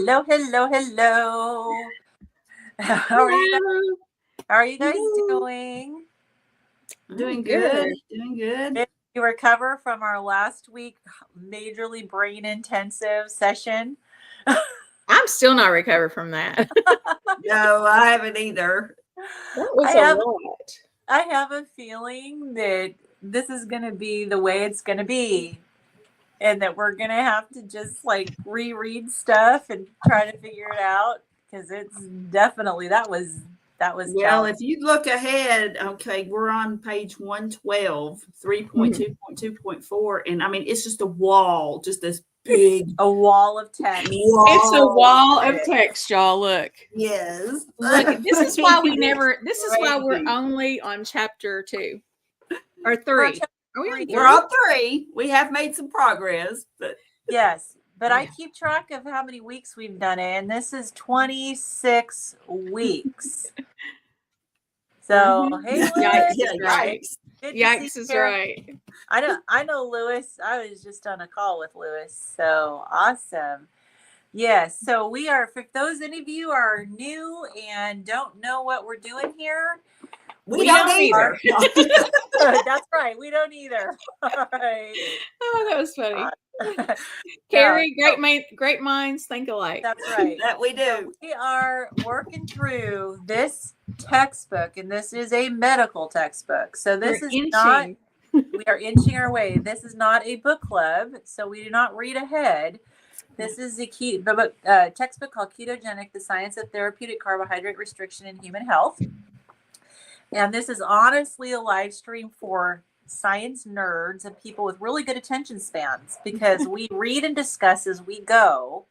Hello, hello, hello. How are you guys, Hello. how are you guys Hello. doing? Doing good. Doing good. Did you recover from our last week majorly brain intensive session? I'm still not recovered from that. No, I haven't either. That was I a have lot. I have a feeling that this is going to be the way it's going to be, and that we're going to have to just like reread stuff and try to figure it out, because it's definitely that was Well, challenging. if you look ahead, okay, we're on page 112, 3.2.2.4. And I mean, it's just a wall, just this big A wall of text. It's a wall of text. text, y'all. Look. Yes. Look, this is why we're Crazy. only on chapter 2 or 3. We're on chapter Are we on 3. 3? We're on 3. We have made some progress, but Yes, but I Yeah. keep track of how many weeks we've done it, and this is 26 weeks. So, hey, Lewis. Yikes yeah, is right. yikes. Good to see Yikes you is here. right. I know Lewis. I was just on a call with Lewis. So awesome. Yes. So we are, for those any of you are new and don't know what we're doing here, We don't either. That's right. We don't either. Right. Oh, that was funny. No, Carrie, great minds think alike. that's right. That we do. So we are working through this textbook, and this is a medical textbook. So this We're is inching. not, we are inching our way. This is not a book club, so we do not read ahead. This is a textbook called Ketogenic, the Science of Therapeutic Carbohydrate Restriction in Human Health. And this is honestly a live stream for science nerds and people with really good attention spans, because we read and discuss as we go.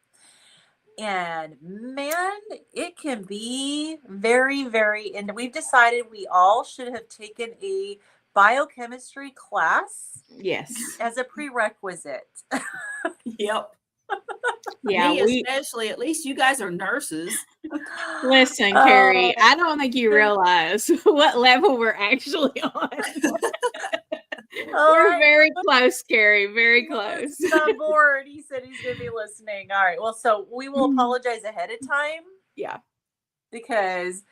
And man, it can be very, very, and we've decided we all should have taken a biochemistry class Yes. as a prerequisite. Yep. Yeah. Me especially. At least you guys are nurses. Listen, Carrie, I don't think you realize what level we're actually on. We're very close, Carrie. Very close. He's on board. He said he's going to be listening. All right. Well, so we will apologize ahead of time. Yeah. Because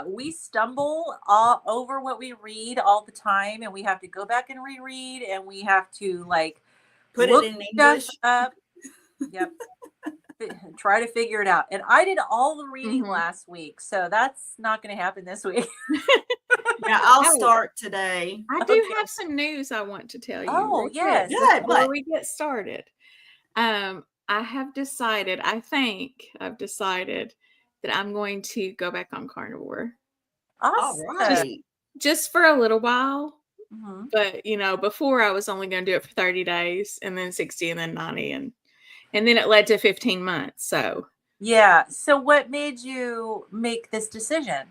we stumble all over what we read all the time, and we have to go back and reread, and we have to like put it in English up. Yep. Try to figure it out. And I did all the reading last week, so that's not going to happen this week. Yeah, I'll start today. I do have some news I want to tell you. Oh, yes. Before we get started. I think I've decided that I'm going to go back on carnivore. Awesome. All right. Just for a little while. But, before I was only going to do it for 30 days and then 60 and then 90 and then it led to 15 months. So, yeah. So what made you make this decision?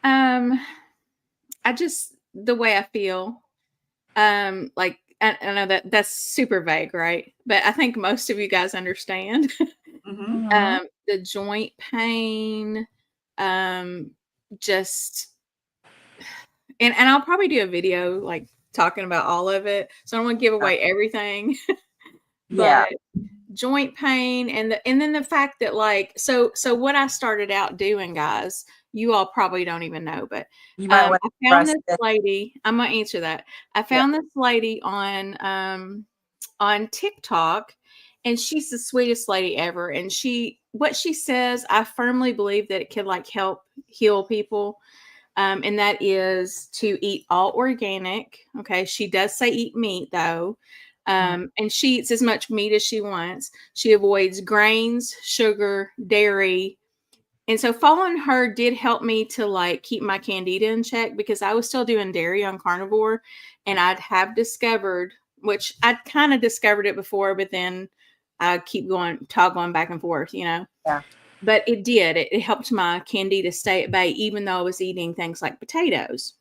The way I feel, like, I know that's super vague, right? But I think most of you guys understand. The joint pain, and I'll probably do a video like talking about all of it. So I don't want to give away everything. But joint pain and then the fact that like so what I started out doing, guys, you all probably don't even know, but I found this lady. I'm gonna answer that. I found this lady on TikTok, and she's the sweetest lady ever. And what she says, I firmly believe that it could like help heal people. And that is to eat all organic. Okay. She does say eat meat though. And she eats as much meat as she wants. She avoids grains, sugar, dairy. And so following her did help me to like keep my candida in check, because I was still doing dairy on carnivore, and I'd have discovered, which I'd kind of discovered it before, but then I keep toggling back and forth, Yeah. But it did. It helped my candida stay at bay, even though I was eating things like potatoes.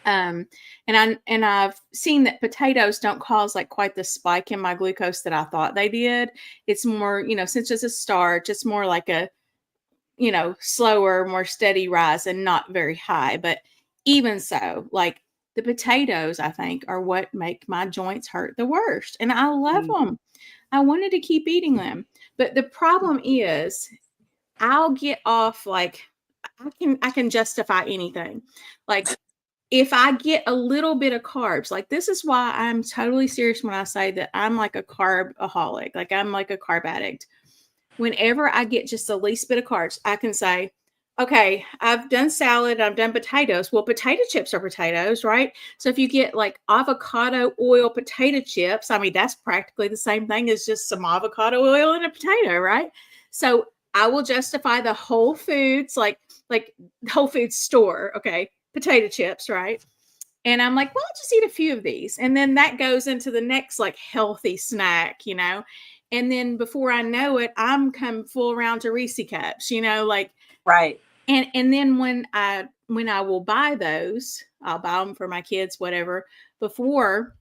And I've seen that potatoes don't cause like quite the spike in my glucose that I thought they did. It's more, since it's a starch, it's more like a, slower, more steady rise and not very high. But even so, like the potatoes, I think, are what make my joints hurt the worst. And I love them. I wanted to keep eating them. But the problem is I'll get off, like, I can justify anything. Like, if I get a little bit of carbs, like, this is why I'm totally serious when I say that I'm like a carbaholic, like I'm like a carb addict. Whenever I get just the least bit of carbs, I can say, okay, I've done salad, I've done potatoes. Well, potato chips are potatoes, right? So if you get like avocado oil potato chips, I mean, that's practically the same thing as just some avocado oil and a potato, right? So I will justify the Whole Foods, like Whole Foods store, okay, potato chips, right? And I'm like, well, I'll just eat a few of these. And then that goes into the next like healthy snack, you know? And then before I know it, I'm come full around to Reese cups, you know, like, Right. and then when I will buy those, I'll buy them for my kids, whatever. Before,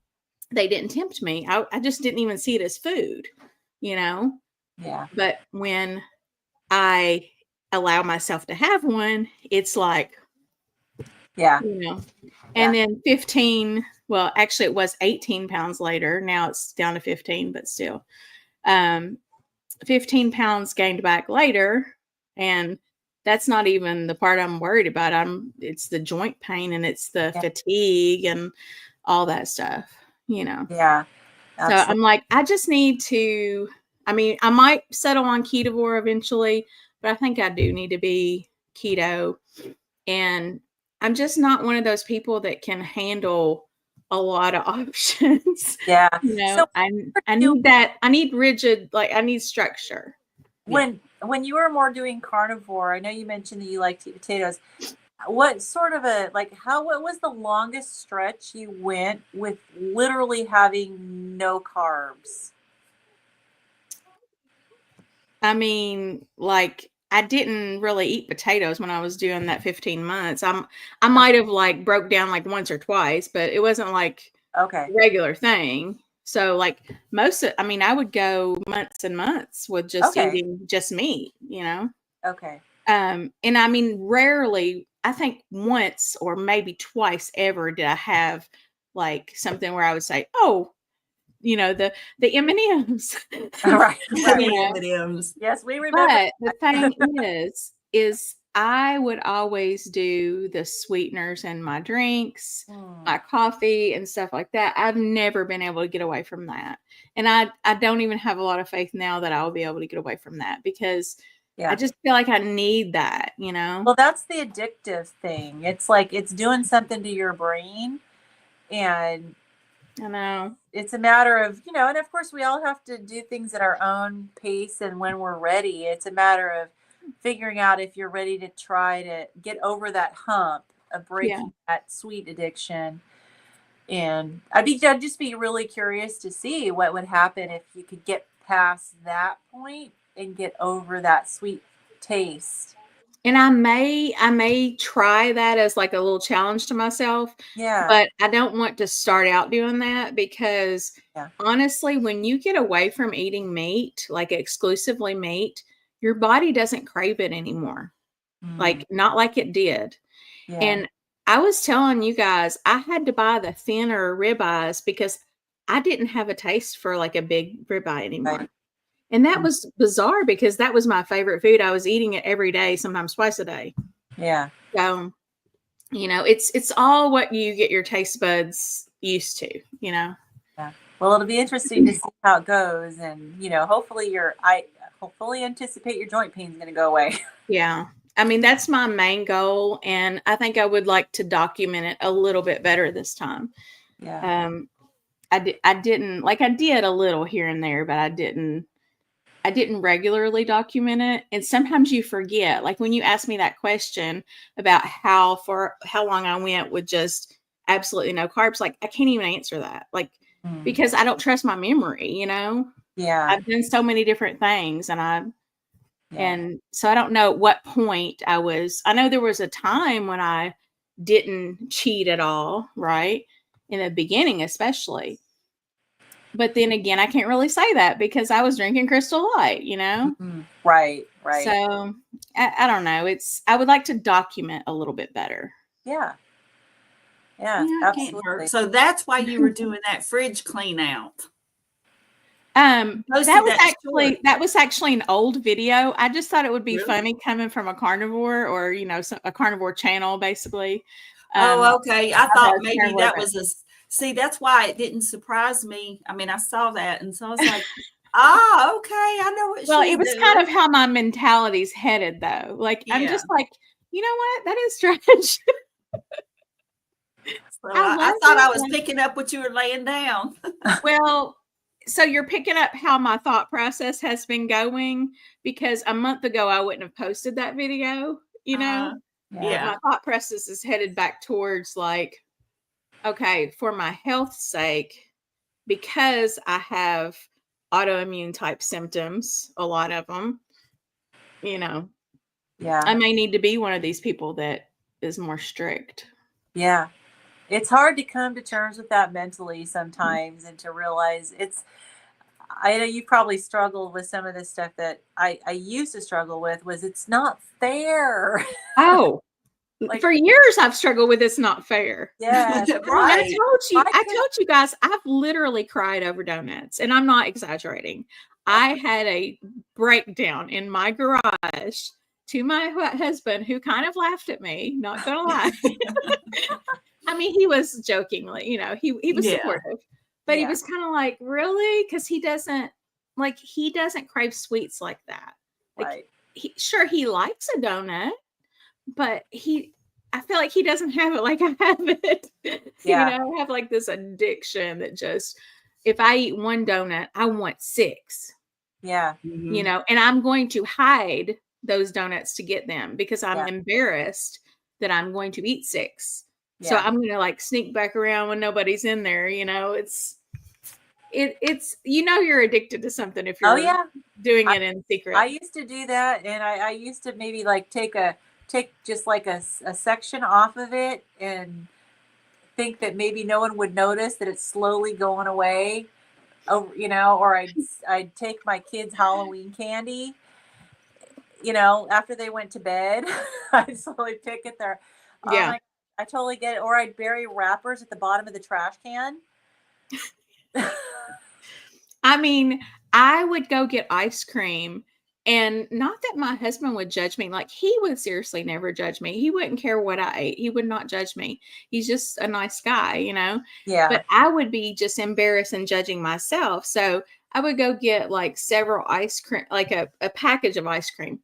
they didn't tempt me. I just didn't even see it as food, you know? Yeah. But when I allow myself to have one, it's like, Yeah. you know, and then 15, well, actually it was 18 pounds later. Now it's down to 15, but still, 15 pounds gained back later. And that's not even the part I'm worried about. It's the joint pain and it's the fatigue and all that stuff, you know? Yeah. Absolutely. So I'm like, I just need to, I mean, I might settle on ketovore eventually, but I think I do need to be keto. And I'm just not one of those people that can handle a lot of options. Yeah. You know, So I need that. I need rigid, like I need structure. when you were more doing carnivore, I know you mentioned that you like to eat potatoes. What sort of what was the longest stretch you went with literally having no carbs? I mean, like I didn't really eat potatoes when I was doing that 15 months. I might have like broke down like once or twice, but it wasn't like Okay. a regular thing. So like I would go months and months with just eating just meat, you know? Okay. And I mean, rarely, I think once or maybe twice ever did I have like something where I would say, oh, you know, the M&Ms. Right. The M&Ms. Yes, we remember. But the thing is I would always do the sweeteners in my drinks, my coffee and stuff like that. I've never been able to get away from that. And I don't even have a lot of faith now that I'll be able to get away from that because I just feel like I need that, you know? Well, that's the addictive thing. It's like it's doing something to your brain. And I know. it's a matter of, you know, and of course we all have to do things at our own pace and when we're ready. It's a matter of figuring out if you're ready to try to get over that hump of breaking that sweet addiction. And I'd just be really curious to see what would happen if you could get past that point and get over that sweet taste. And I may try that as like a little challenge to myself. Yeah. But I don't want to start out doing that because honestly, when you get away from eating meat, like exclusively meat, your body doesn't crave it anymore. Like not like it did. Yeah. And I was telling you guys, I had to buy the thinner ribeyes because I didn't have a taste for like a big ribeye anymore. Right. And that was bizarre because that was my favorite food. I was eating it every day, sometimes twice a day. Yeah. So, you know, it's all what you get your taste buds used to, you know? Yeah. Well, it'll be interesting to see how it goes. And, you know, hopefully I hopefully anticipate your joint pain is going to go away. Yeah. I mean, that's my main goal. And I think I would like to document it a little bit better this time. Yeah. I didn't like, I did a little here and there, but I didn't regularly document it. And sometimes you forget, like when you ask me that question about how long I went with just absolutely no carbs, like I can't even answer that. Like, because I don't trust my memory, you know? Yeah. I've done so many different things and so I don't know at what point I know there was a time when I didn't cheat at all, right? In the beginning, especially. But then again, I can't really say that because I was drinking Crystal Light, you know? Right. So I don't know. I would like to document a little bit better. Yeah, absolutely. Can't hurt. So that's why you were doing that fridge clean out. That was actually an old video. I just thought it would be Really? funny coming from a carnivore, or a carnivore channel, basically. Oh, okay. I thought maybe carnivore, that was see, that's why it didn't surprise me. I mean, I saw that, and so I was like, ah, okay, I know what well, she's it was doing. kind of how my mentality's headed, though. Like, I'm Yeah. just like, you know what? That is strange. So I thought I was picking up what you were laying down. Well, so you're picking up how my thought process has been going, because a month ago I wouldn't have posted that video, Yeah. But my thought process is headed back towards like, okay, for my health's sake, because I have autoimmune type symptoms, a lot of them, I may need to be one of these people that is more strict. Yeah. It's hard to come to terms with that mentally sometimes, and to realize I know you probably struggled with some of this stuff that I used to struggle with, was it's not fair. Oh, for years I've struggled with it's not fair. Yeah. Right. I told you guys, I've literally cried over donuts, and I'm not exaggerating. I had a breakdown in my garage to my husband, who kind of laughed at me, not gonna lie. I mean, he was jokingly, he was supportive, but he was kind of like, really? Because he doesn't crave sweets like that. Like, Right. he likes a donut, but I feel like he doesn't have it like I have it. Yeah. I have like this addiction that just, if I eat one donut, I want 6. Yeah. And I'm going to hide those donuts to get them, because I'm embarrassed that I'm going to eat 6. So I'm going to like sneak back around when nobody's in there. It's you're addicted to something if you're doing it in secret. I used to do that, and I used to maybe like take just like a section off of it, and think that maybe no one would notice that it's slowly going away. Or I'd take my kids' Halloween candy, after they went to bed. I'd slowly pick at their, I totally get it. Or I'd bury wrappers at the bottom of the trash can. I mean, I would go get ice cream, and not that my husband would judge me. Like, he would seriously never judge me. He wouldn't care what I ate. He would not judge me. He's just a nice guy, Yeah. But I would be just embarrassed and judging myself. So I would go get like several ice cream, like a package of ice cream,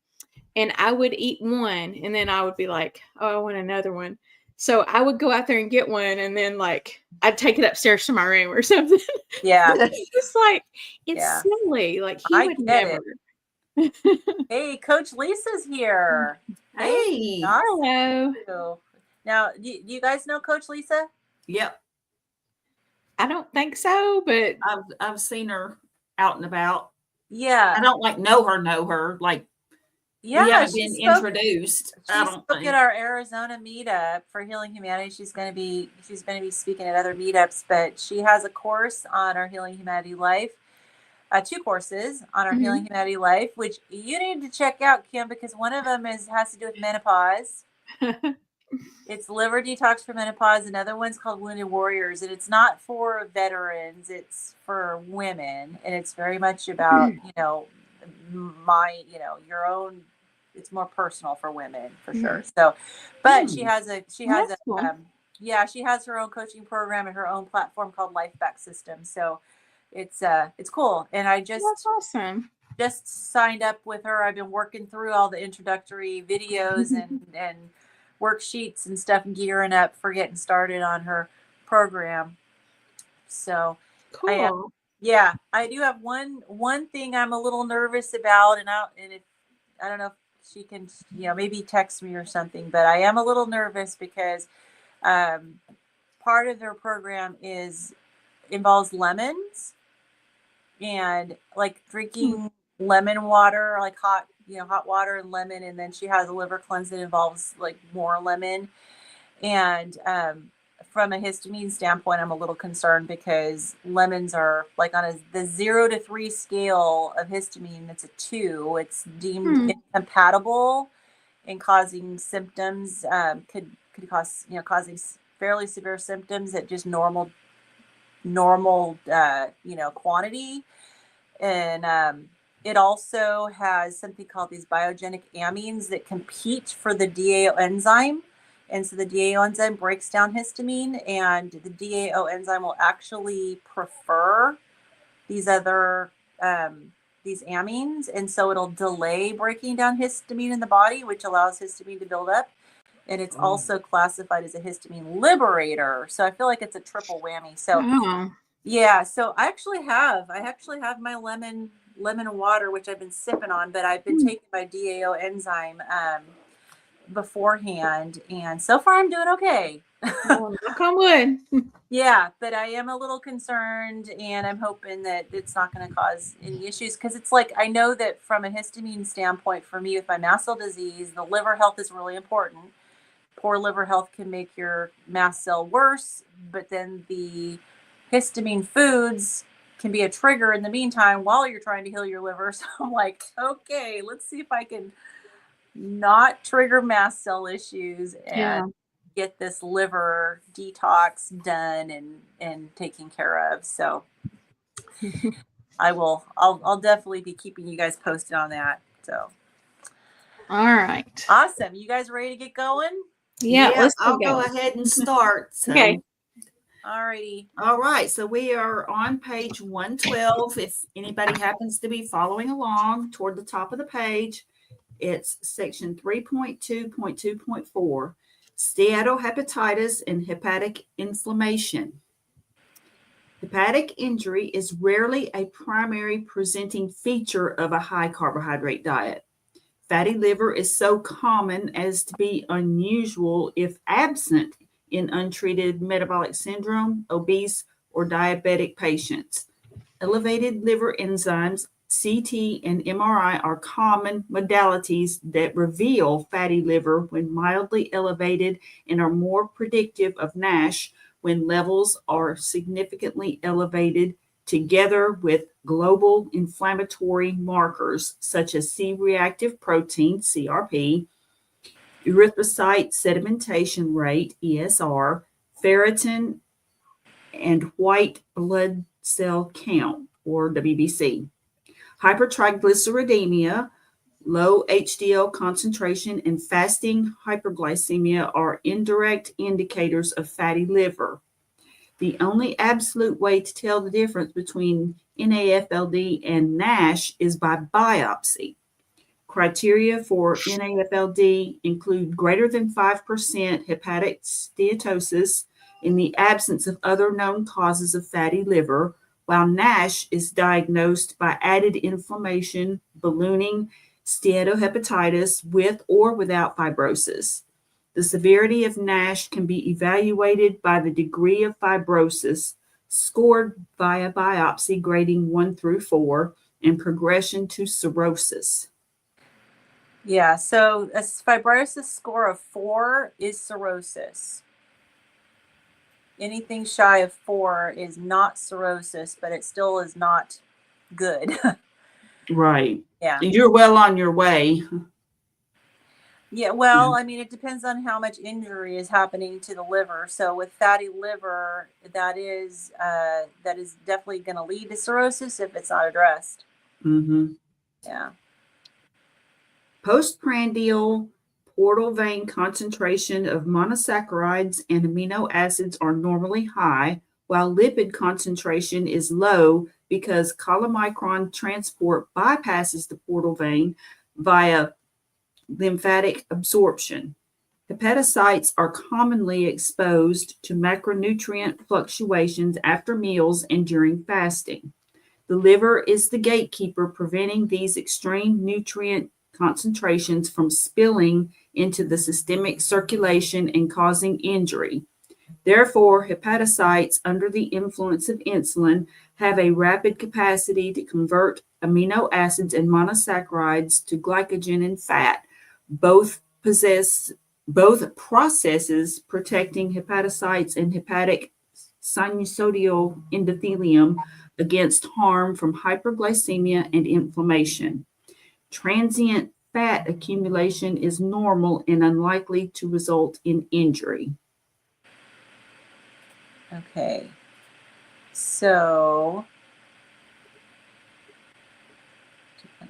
and I would eat one, and then I would be like, oh, I want another one. So I would go out there and get one, and then like I'd take it upstairs to my room or something. Yeah. It's like, it's silly. Like, he would never. Hey, Coach Lisa's here. Hey. Hello. Now, do you guys know Coach Lisa? Yep. I don't think so, but I've seen her out and about. Yeah. I don't know her. Like, we haven't been introduced. She spoke at our Arizona meetup for Healing Humanity. She's going to be speaking at other meetups, but she has a course on our Healing Humanity Life. 2 courses on our Healing Humanity Life, which you need to check out, Kim, because one of them has to do with menopause. It's liver detox for menopause. Another one's called Wounded Warriors, and it's not for veterans. It's for women, and it's very much about your own. It's more personal for women, for sure. So, but she has her own coaching program and her own platform called Life Back System. So it's cool. And I that's awesome. Just signed up with her. I've been working through all the introductory videos and worksheets and stuff, and gearing up for getting started on her program. So cool. I do have one thing I'm a little nervous about, and if I don't know if she can, maybe text me or something, but I am a little nervous because part of their program involves lemons, and like drinking lemon water, like hot water and lemon. And then she has a liver cleanse that involves like more lemon. And from a histamine standpoint, I'm a little concerned because lemons are like on the 0 to 3 scale of histamine. It's a 2. It's deemed incompatible and causing symptoms, could cause, causing fairly severe symptoms at just normal, quantity. And it also has something called these biogenic amines that compete for the DAO enzyme. And so the DAO enzyme breaks down histamine, and the DAO enzyme will actually prefer these other these amines, and so it'll delay breaking down histamine in the body, which allows histamine to build up. And it's also classified as a histamine liberator. So I feel like it's a triple whammy. So yeah, so I actually have my lemon water, which I've been sipping on, but I've been taking my DAO enzyme beforehand, and so far I'm doing okay. Well, knock on wood. Yeah, but I am a little concerned, and I'm hoping that it's not going to cause any issues, because it's like, I know that from a histamine standpoint, for me with my mast cell disease, the liver health is really important. Poor liver health can make your mast cell worse, but then the histamine foods can be a trigger in the meantime while you're trying to heal your liver. So I'm like, okay, let's see if I can not trigger mast cell issues and get this liver detox done and taken care of. So I'll definitely be keeping you guys posted on that. So all right, awesome. You guys ready to get going? Yeah, I'll go ahead and start. So. Okay. Alrighty. All right. So we are on page 112. If anybody happens to be following along toward the top of the page, it's section 3.2.2.4, Steatohepatitis and hepatic inflammation. Hepatic injury is rarely a primary presenting feature of a high carbohydrate diet. Fatty liver is so common as to be unusual if absent in untreated metabolic syndrome, obese, or diabetic patients. Elevated liver enzymes, CT and MRI, are common modalities that reveal fatty liver when mildly elevated and are more predictive of NASH when levels are significantly elevated, together with global inflammatory markers such as C-reactive protein, CRP, erythrocyte sedimentation rate, ESR, ferritin, and white blood cell count, or WBC. Hypertriglyceridemia, low HDL concentration, and fasting hyperglycemia are indirect indicators of fatty liver. The only absolute way to tell the difference between NAFLD and NASH is by biopsy. Criteria for NAFLD include greater than 5% hepatic steatosis in the absence of other known causes of fatty liver, while NASH is diagnosed by added inflammation, ballooning steatohepatitis with or without fibrosis. The severity of NASH can be evaluated by the degree of fibrosis, scored via biopsy grading 1 through 4, and progression to cirrhosis. Yeah, so a fibrosis score of 4 is cirrhosis. Anything shy of 4 is not cirrhosis, but it still is not good. Right. Yeah. And you're well on your way. Yeah, well, I mean, it depends on how much injury is happening to the liver. So with fatty liver, that is definitely going to lead to cirrhosis if it's not addressed. Mm-hmm. Yeah. Postprandial portal vein concentration of monosaccharides and amino acids are normally high, while lipid concentration is low because chylomicron transport bypasses the portal vein via lymphatic absorption. Hepatocytes are commonly exposed to macronutrient fluctuations after meals and during fasting. The liver is the gatekeeper, preventing these extreme nutrient concentrations from spilling into the systemic circulation and causing injury. Therefore, hepatocytes under the influence of insulin have a rapid capacity to convert amino acids and monosaccharides to glycogen and fat. Both processes protecting hepatocytes and hepatic sinusoidal endothelium against harm from hyperglycemia and inflammation. Transient fat accumulation is normal and unlikely to result in injury. Okay. So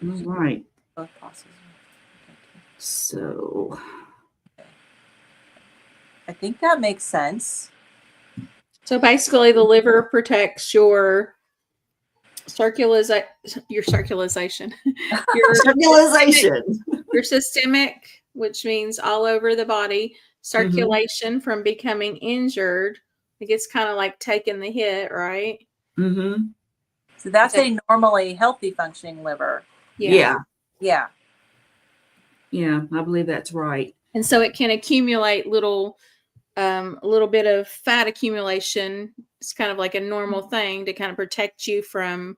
right. Both possible. So, I think that makes sense. So basically, the liver protects your circulation, your circulation. your systemic, which means all over the body, circulation from becoming injured. It gets kind of like taking the hit, right? Mm-hmm. So that's a normally healthy functioning liver. Yeah. Yeah. Yeah, I believe that's right. And so it can accumulate a little bit of fat accumulation. It's kind of like a normal thing to kind of protect you from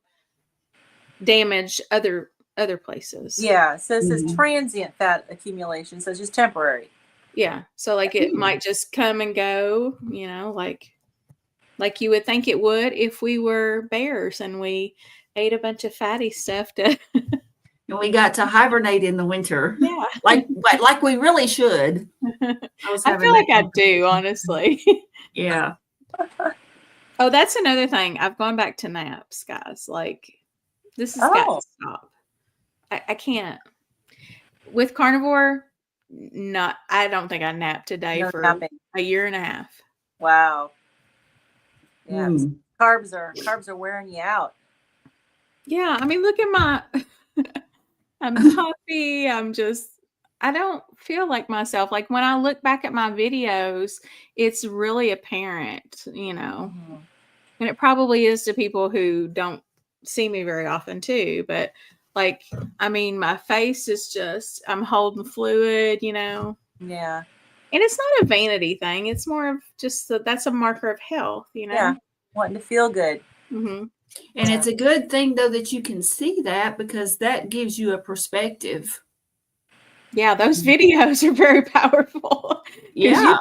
damage other places. Yeah. So it says transient fat accumulation. So it's just temporary. Yeah. So like it might just come and go, you know, like you would think it would if we were bears and we ate a bunch of fatty stuff to And we got to hibernate in the winter. Yeah. Like we really should. I feel like I do, honestly. Yeah. Oh, that's another thing. I've gone back to naps, guys. Like, this has got to stop. I can't. With carnivore, I don't think I napped today for a year and a half. Wow. Yeah. Carbs are wearing you out. Yeah. I mean, look at my, I'm puffy. I don't feel like myself. Like when I look back at my videos, it's really apparent, you know, and it probably is to people who don't see me very often too. But like, I mean, my face is just, I'm holding fluid, you know? Yeah. And it's not a vanity thing. It's more of just that's a marker of health, you know? Yeah. Wanting to feel good. Mm-hmm. And it's a good thing, though, that you can see that because that gives you a perspective. Yeah, those videos are very powerful. Yeah.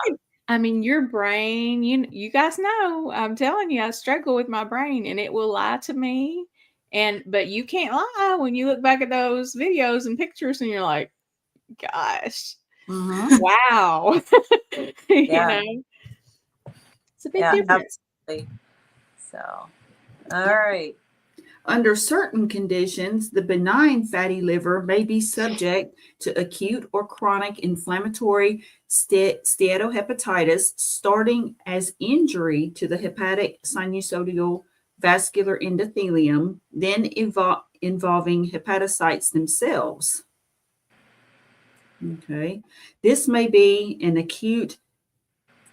Your brain, you guys know, I'm telling you, I struggle with my brain and it will lie to me. But you can't lie when you look back at those videos and pictures and you're like, gosh, wow. You know, it's a big difference. Absolutely. So, all right. Under certain conditions, the benign fatty liver may be subject to acute or chronic inflammatory steatohepatitis, starting as injury to the hepatic sinusoidal vascular endothelium, then involving hepatocytes themselves. Okay. This may be an acute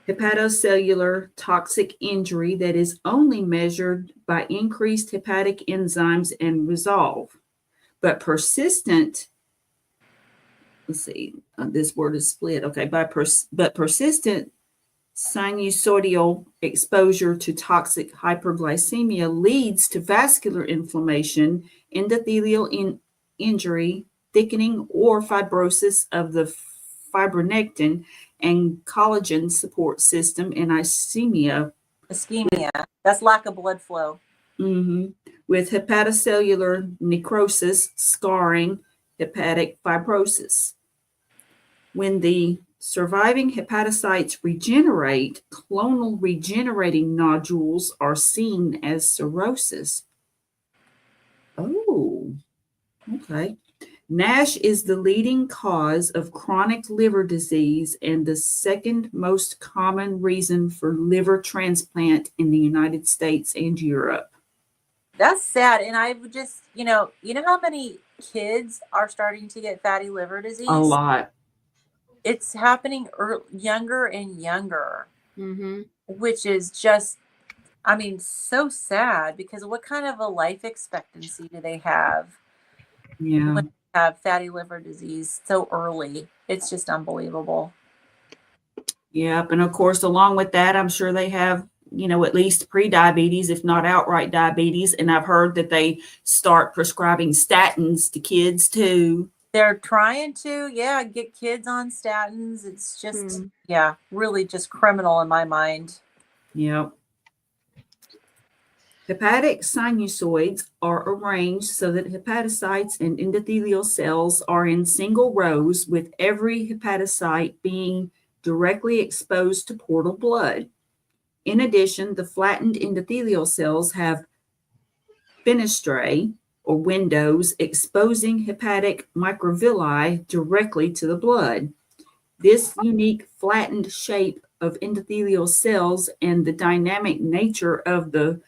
hepatocellular toxic injury that is only measured by increased hepatic enzymes and resolve, but persistent, this word is split. Okay, but persistent sinusoidal exposure to toxic hyperglycemia leads to vascular inflammation, endothelial injury, thickening or fibrosis of the fibronectin and collagen support system, and ischemia. That's lack of blood flow. With hepatocellular necrosis, scarring, hepatic fibrosis. When the surviving hepatocytes regenerate, clonal regenerating nodules are seen as cirrhosis. Oh, okay. NASH is the leading cause of chronic liver disease and the second most common reason for liver transplant in the United States and Europe. That's sad. And I would just, you know how many kids are starting to get fatty liver disease? A lot. It's happening younger and younger, which is just, so sad because what kind of a life expectancy do they have? Yeah. When they have fatty liver disease so early. It's just unbelievable. Yep. And of course, along with that, I'm sure they have, at least pre-diabetes, if not outright diabetes. And I've heard that they start prescribing statins to kids too. They're trying to, get kids on statins. It's just, really just criminal in my mind. Yep. Hepatic sinusoids are arranged so that hepatocytes and endothelial cells are in single rows, with every hepatocyte being directly exposed to portal blood. In addition, the flattened endothelial cells have fenestrae, or windows, exposing hepatic microvilli directly to the blood. This unique flattened shape of endothelial cells and the dynamic nature of the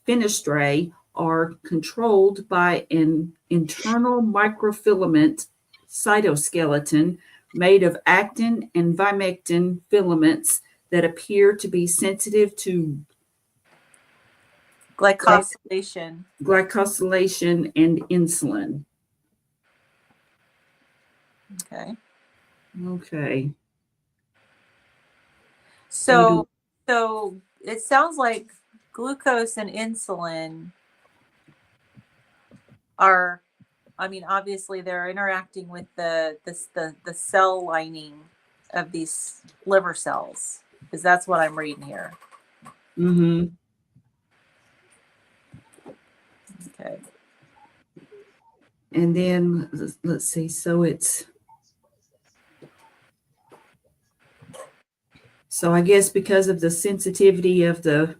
fenestrae are controlled by an internal microfilament cytoskeleton made of actin and vimectin filaments that appear to be sensitive to Glycosylation. glycosylation and insulin. Okay. Okay. So it sounds like glucose and insulin are, I mean, obviously they're interacting with the cell lining of these liver cells, because that's what I'm reading here. Mm-hmm. Okay. And then let's see. So I guess because of the sensitivity of the,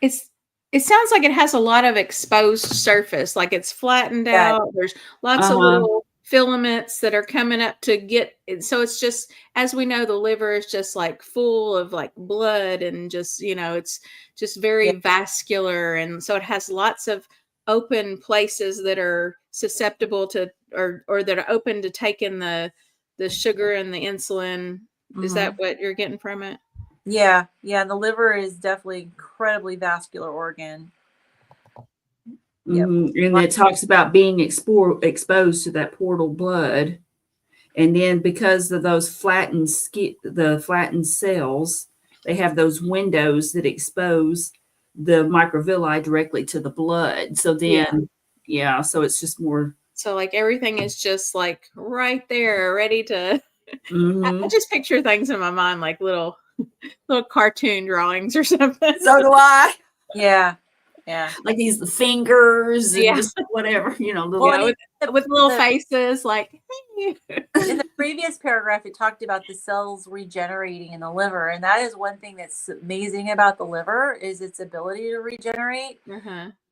it sounds like it has a lot of exposed surface, like it's flattened Yeah. out. There's lots of little filaments that are coming up to get it. So it's just, as we know, the liver is just like full of like blood and just, it's just very vascular. And so it has lots of open places that are susceptible to, or that are open to take in the sugar and the insulin. Is that what you're getting from it? Yeah. And the liver is definitely incredibly vascular organ. and it talks about being exposed to that portal blood. And then because of those flattened cells, they have those windows that expose the microvilli directly to the blood. So then, so it's just more. So like everything is just like right there, ready to. I just picture things in my mind like little cartoon drawings or something. So do I. Yeah. Like these fingers and just whatever, with little faces like. In the previous paragraph, it talked about the cells regenerating in the liver, and that is one thing that's amazing about the liver is its ability to regenerate.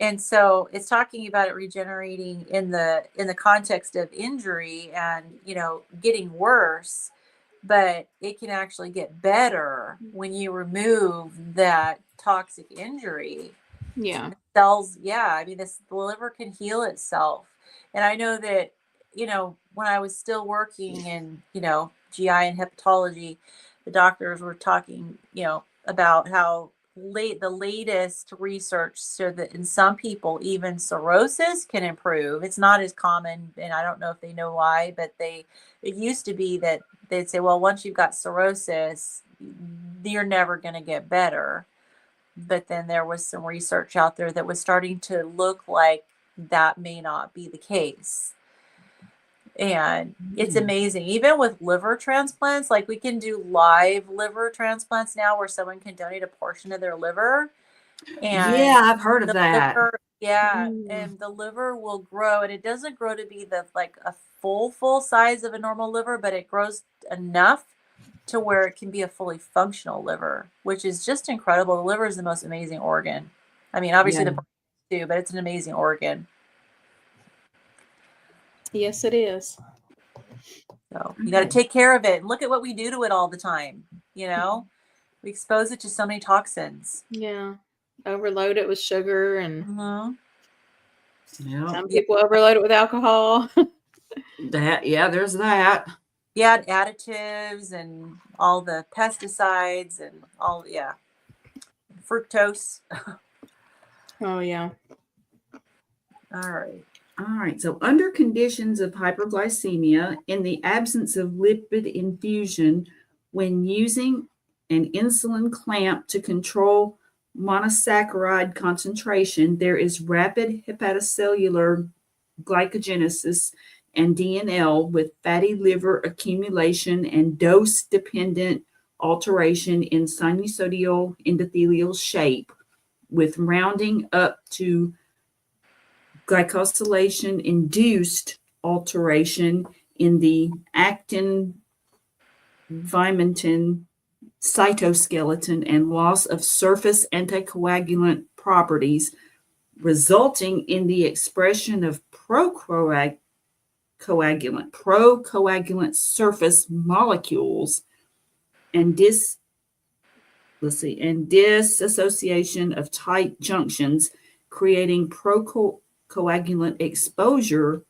And so it's talking about it regenerating in the context of injury and getting worse, but it can actually get better when you remove that toxic injury. Cells, I mean, the liver can heal itself. And I know that, when I was still working in, GI and hepatology, the doctors were talking, about how the latest research showed that in some people, even cirrhosis can improve. It's not as common, and I don't know if they know why, but it used to be that they'd say, well, once you've got cirrhosis, you're never going to get better. But then there was some research out there that was starting to look like that may not be the case. And it's amazing. Even with liver transplants, like we can do live liver transplants now where someone can donate a portion of their liver. And I've heard of that. Liver, and the liver will grow, and it doesn't grow to be a full size of a normal liver, but it grows enough to where it can be a fully functional liver, which is just incredible. The liver is the most amazing organ. I mean, obviously the brain too, but it's an amazing organ. Yes, it is. So you got to take care of it and look at what we do to it all the time. We expose it to so many toxins. Yeah. Overload it with sugar and some people overload it with alcohol. There's that. Yeah, additives and all the pesticides and all, fructose. Oh, yeah. All right. So under conditions of hyperglycemia, in the absence of lipid infusion, when using an insulin clamp to control monosaccharide concentration, there is rapid hepatocellular glycogenesis and DNL with fatty liver accumulation and dose-dependent alteration in sinusoidal endothelial shape, with rounding up to glycosylation-induced alteration in the actin vimectin cytoskeleton and loss of surface anticoagulant properties resulting in the expression of procoagulant surface molecules and dissociation of tight junctions, creating procoagulant exposure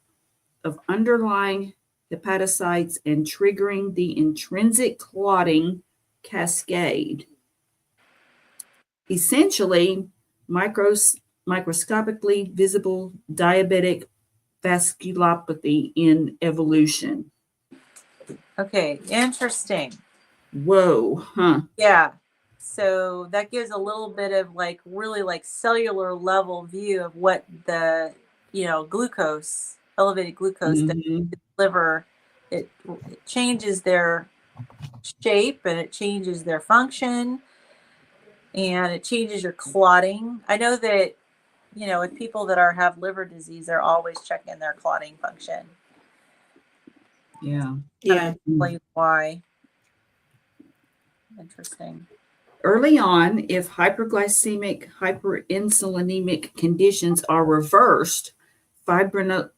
of underlying hepatocytes and triggering the intrinsic clotting cascade. Essentially, microscopically visible diabetic vasculopathy in evolution. Okay, interesting. Whoa, huh? Yeah. So that gives a little bit of like really like cellular level view of what the, glucose, elevated glucose does to the liver. It changes their shape and it changes their function and it changes your clotting. I know that, with people that have liver disease, they're always checking their clotting function. Yeah. Yeah. Explain why. Interesting. Early on, if hyperglycemic, hyperinsulinemic conditions are reversed, fibrinolysis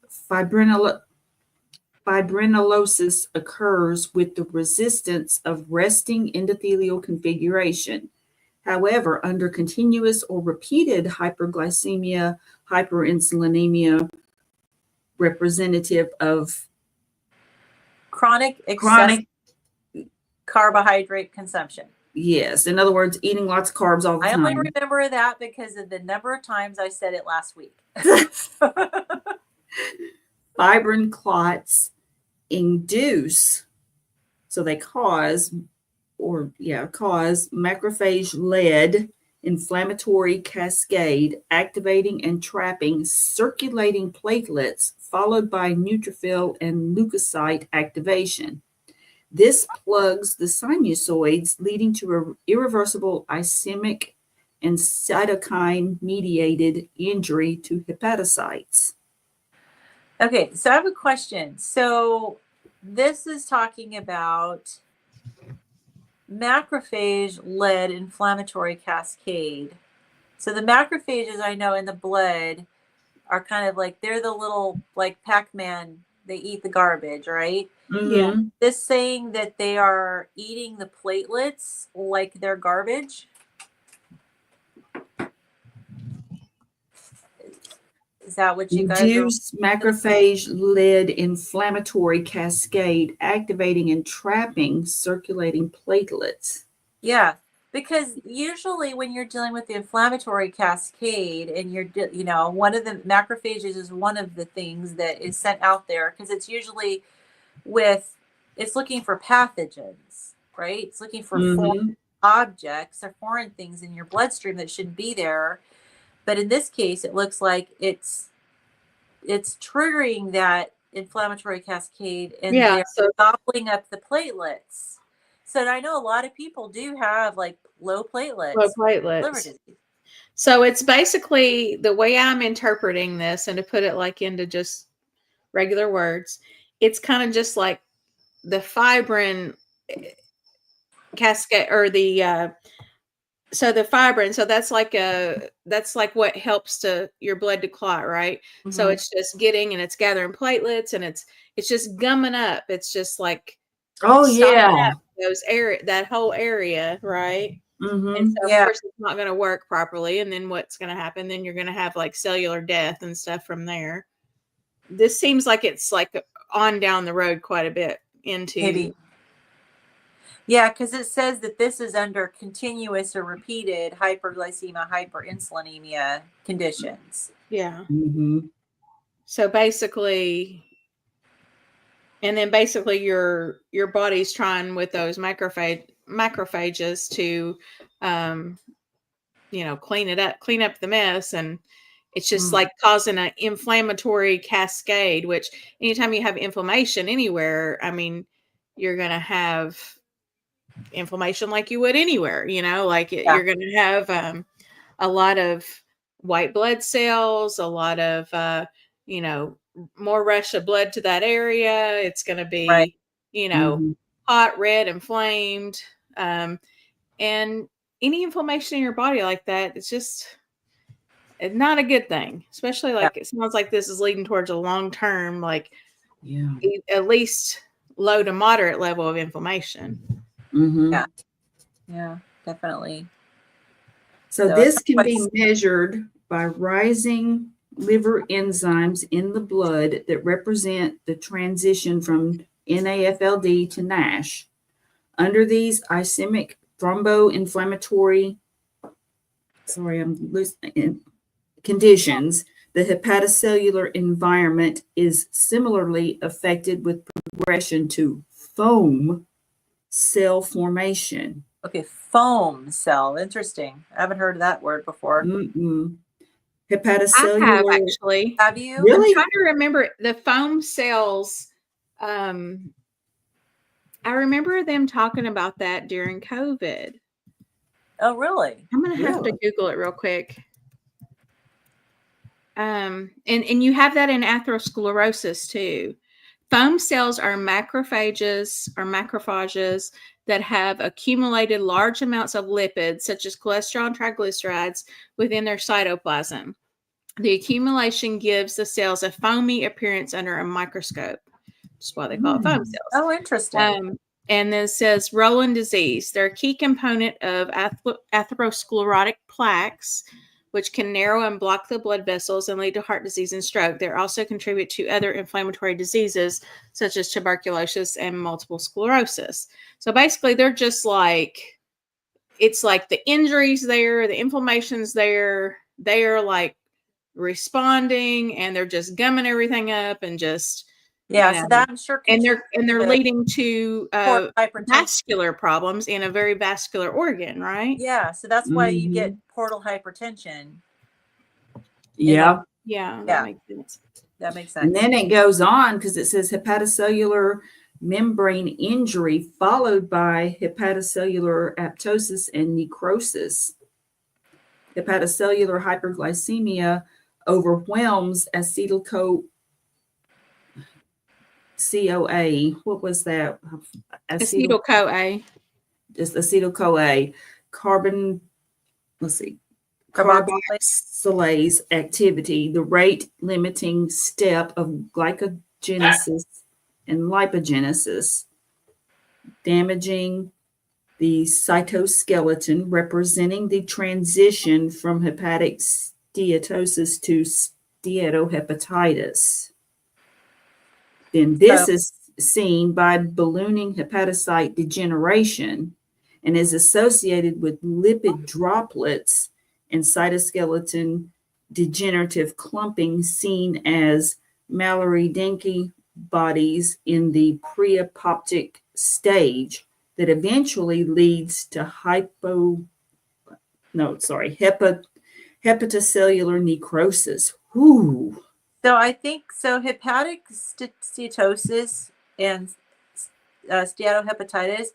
occurs with the resistance of resting endothelial configuration. However, under continuous or repeated hyperglycemia, hyperinsulinemia, representative of Chronic excessive carbohydrate consumption. Yes. In other words, eating lots of carbs all the time. I only remember that because of the number of times I said it last week. Fibrin clots induce, so they cause macrophage-led inflammatory cascade, activating and trapping circulating platelets, followed by neutrophil and leukocyte activation. This plugs the sinusoids, leading to irreversible ischemic and cytokine-mediated injury to hepatocytes. Okay, so I have a question. So this is talking about macrophage-led inflammatory cascade. So the macrophages I know in the blood are kind of like, they're the little like Pac-Man, they eat the garbage, right? Yeah. This saying that they are eating the platelets like they're garbage. Is that what you guys are? Induce macrophage-led inflammatory cascade, activating and trapping circulating platelets. Yeah, because usually when you're dealing with the inflammatory cascade and one of the macrophages is one of the things that is sent out there because it's usually it's looking for pathogens, right? It's looking for foreign objects or foreign things in your bloodstream that shouldn't be there. But in this case, it looks like it's triggering that inflammatory cascade and they're gobbling up the platelets. So I know a lot of people do have like low platelets. Liver disease. So it's basically, the way I'm interpreting this, and to put it like into just regular words, it's kind of just like the fibrin cascade, or the fibrin. So that's like what helps to your blood to clot, right? Mm-hmm. So it's just getting, and it's gathering platelets, and it's just gumming up. It's just like, that whole area, right? Mm-hmm. And so of course it's not going to work properly, and then what's going to happen? Then you're going to have like cellular death and stuff from there. This seems like it's like on down the road quite a bit into. Maybe. Yeah, because it says that this is under continuous or repeated hyperglycemia, hyperinsulinemia conditions. Yeah. Mm-hmm. So basically, and then basically your body's trying with those macrophages to, clean up the mess, and it's just like causing an inflammatory cascade. Which anytime you have inflammation anywhere, I mean, you're gonna have inflammation like you would anywhere. You're gonna have a lot of white blood cells, a lot of more rush of blood to that area. It's going to be, hot, red, inflamed. And any inflammation in your body like that, it's just, It's not a good thing, especially like it sounds like this is leading towards a long-term, like at least low to moderate level of inflammation. Mm-hmm. Yeah, definitely. So this can be measured by rising liver enzymes in the blood that represent the transition from NAFLD to NASH. Under these ischemic thromboinflammatory conditions, the hepatocellular environment is similarly affected with progression to foam cell formation. Okay, foam cell. Interesting. I haven't heard that word before. Hepatocellular. I have actually. Have you? Really? I'm trying to remember the foam cells. I remember them talking about that during COVID. Oh, really? I'm going to have to Google it real quick. And you have that in atherosclerosis too. Foam cells are macrophages that have accumulated large amounts of lipids, such as cholesterol and triglycerides, within their cytoplasm. The accumulation gives the cells a foamy appearance under a microscope. That's why they call it foam cells. Oh, interesting. And then it says Rowland disease. They're a key component of atherosclerotic plaques, which can narrow and block the blood vessels and lead to heart disease and stroke. They also contribute to other inflammatory diseases, such as tuberculosis and multiple sclerosis. So basically, they're just like, it's like the injuries there, the inflammation's there, they're like responding, and they're just gumming everything up and just... Yeah, so that I'm sure, and they're leading to vascular problems in a very vascular organ, right? Yeah, so that's why you get portal hypertension. Yeah, that makes sense. That makes sense. And then it goes on because it says hepatocellular membrane injury followed by hepatocellular apoptosis and necrosis. Hepatocellular hyperglycemia overwhelms CoA. What was that? Acetyl-CoA. Just acetyl-CoA. Carboxylase activity, the rate limiting step of glycogenesis and lipogenesis, damaging the cytoskeleton, representing the transition from hepatic steatosis to steatohepatitis. Then this is seen by ballooning hepatocyte degeneration and is associated with lipid droplets and cytoskeleton degenerative clumping seen as Mallory-Denke bodies in the pre-apoptic stage that eventually leads to hepatocellular necrosis. Whoo. So I think hepatic steatosis and steatohepatitis,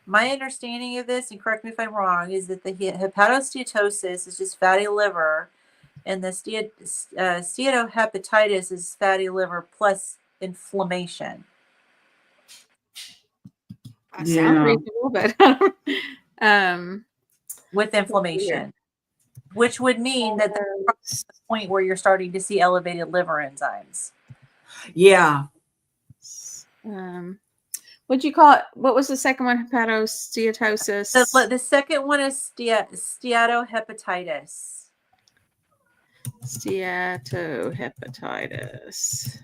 my understanding of this, and correct me if I'm wrong, is that the hepatosteatosis is just fatty liver, and the steatohepatitis is fatty liver plus inflammation. I sound reasonable, but with inflammation, which would mean that that's the point where you're starting to see elevated liver enzymes. Yeah. What'd you call it? What was the second one? Hepatosteatosis. The second one is steatohepatitis. Steatohepatitis.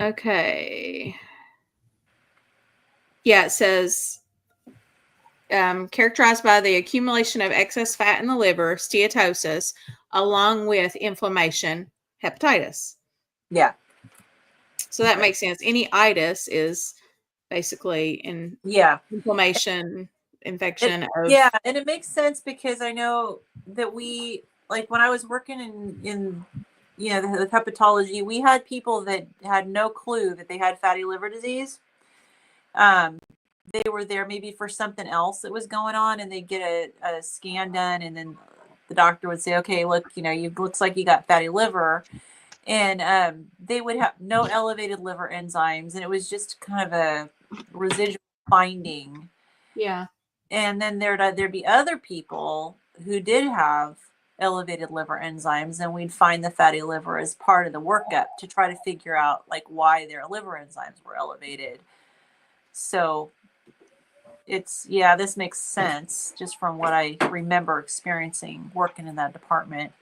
Okay. Yeah, it says characterized by the accumulation of excess fat in the liver, steatosis, along with inflammation, hepatitis. Yeah. So that makes sense. Any itis is basically inflammation, infection. And it makes sense because I know that we, like when I was working in the hepatology, we had people that had no clue that they had fatty liver disease. They were there maybe for something else that was going on, and they'd get a scan done, and then the doctor would say, okay, look, looks like you got fatty liver. And they would have no elevated liver enzymes, and it was just kind of a residual finding. Yeah. And then there'd be other people who did have elevated liver enzymes, and we'd find the fatty liver as part of the workup to try to figure out like why their liver enzymes were elevated. So this makes sense just from what I remember experiencing working in that department.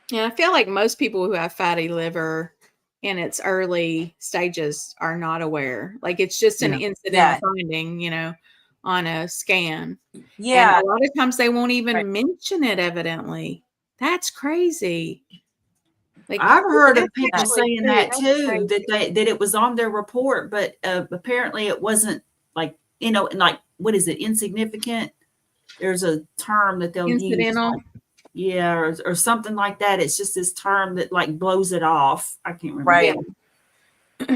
Yeah, I feel like most people who have fatty liver in its early stages are not aware. Like it's just an incidental finding, on a scan. Yeah. And a lot of times they won't even mention it, evidently. That's crazy. Like I've heard of people actually saying that too, that it was on their report, but apparently it wasn't like, like, what is it, insignificant? There's a term that they'll incidental. use. Yeah, or something like that. It's just this term that like blows it off. I can't remember. Right.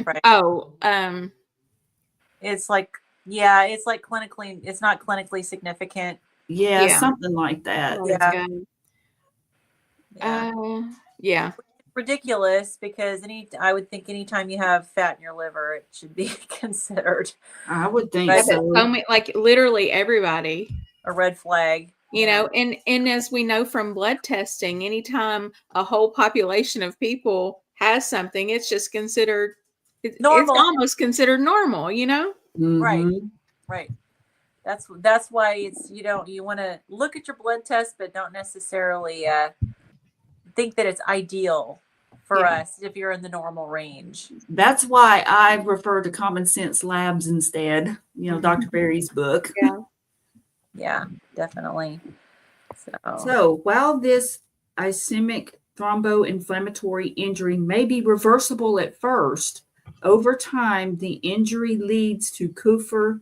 Right. Oh, it's like clinically, it's not clinically significant. Yeah, something like that. Yeah. Ridiculous, because I would think anytime you have fat in your liver, it should be considered. I would think so. Like literally everybody. A red flag. And as we know from blood testing, anytime a whole population of people has something, it's just considered normal. It's almost considered normal, Mm-hmm. Right. That's why it's you want to look at your blood test, but don't necessarily think that it's ideal for us if you're in the normal range. That's why I refer to Common Sense Labs instead. Dr. Berry's book. Yeah, definitely. So while this ischemic thromboinflammatory injury may be reversible at first, over time the injury leads to Kupffer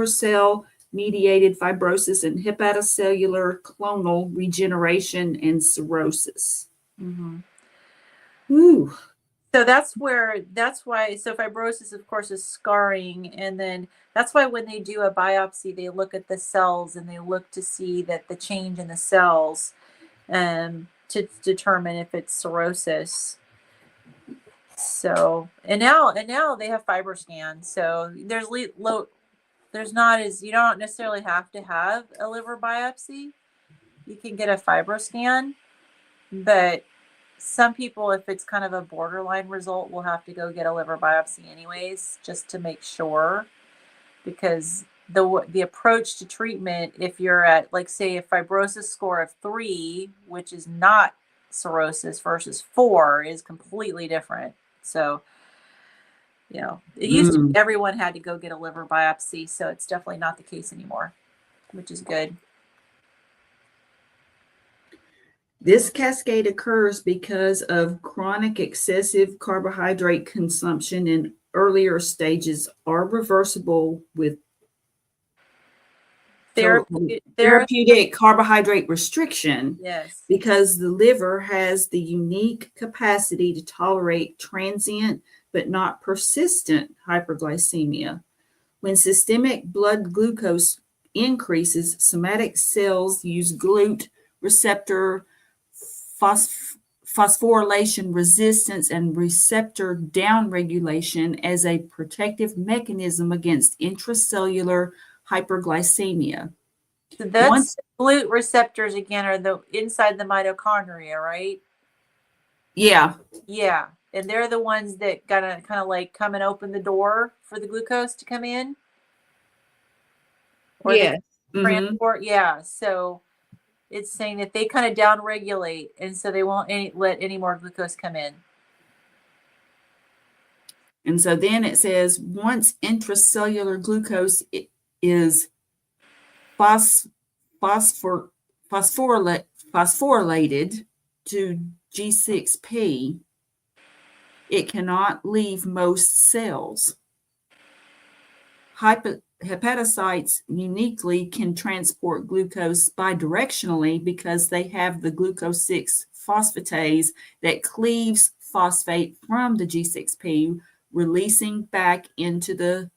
cell mediated fibrosis and hepatocellular clonal regeneration and cirrhosis. Mm-hmm. Ooh. So that's why fibrosis, of course, is scarring. And then that's why when they do a biopsy, they look at the cells and they look to see that the change in the cells to determine if it's cirrhosis. So, and now they have FibroScan. So you don't necessarily have to have a liver biopsy. You can get a FibroScan, but some people, if it's kind of a borderline result, will have to go get a liver biopsy anyways, just to make sure, because the approach to treatment, if you're at, like, say, a fibrosis score of 3, which is not cirrhosis, versus 4 is completely different. So, it used to be everyone had to go get a liver biopsy, so it's definitely not the case anymore, which is good. This cascade occurs because of chronic excessive carbohydrate consumption in earlier stages are reversible with therapeutic carbohydrate restriction. Yes. Because the liver has the unique capacity to tolerate transient but not persistent hyperglycemia. When systemic blood glucose increases, somatic cells use GLUT receptor phosphorylation resistance and receptor downregulation as a protective mechanism against intracellular hyperglycemia. So that's GLUT receptors again are the inside the mitochondria, right? Yeah. Yeah. And they're the ones that gotta kind of like come and open the door for the glucose to come in. Or transport. Mm-hmm. Yeah. So it's saying that they kind of downregulate, and so they won't let any more glucose come in. And so then it says once intracellular glucose is phosphorylated to G6P, it cannot leave most cells. Hepatocytes uniquely can transport glucose bidirectionally because they have the glucose 6 phosphatase that cleaves phosphate from the G6P, releasing back into the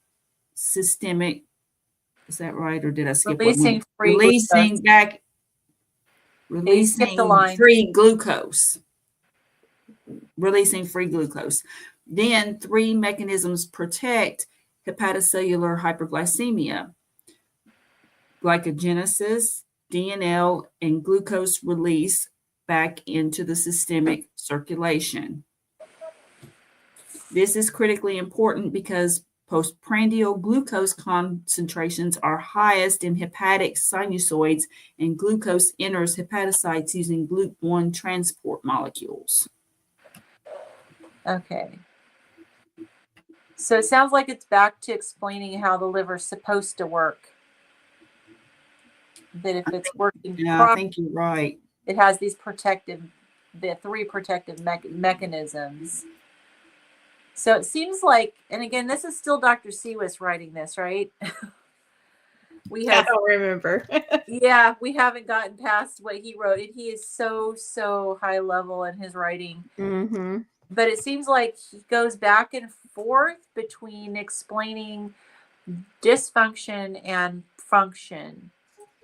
systemic. Is that right? Or did I skip one? Releasing free glucose. Releasing free glucose. Then 3 mechanisms protect hepatocellular hyperglycemia. glycogenesis, DNL, and glucose release back into the systemic circulation. This is critically important because postprandial glucose concentrations are highest in hepatic sinusoids, and glucose enters hepatocytes using GLUT1 transport molecules. Okay. So it sounds like it's back to explaining how the liver's supposed to work. That if it's working Yeah, properly, I think you're right. it has these the three protective mechanisms. So it seems like, and again, this is still Dr. Seawis writing this, right? I don't remember. Yeah, we haven't gotten past what he wrote, and he is so high level in his writing. Mm-hmm. But it seems like he goes back and forth between explaining dysfunction and function.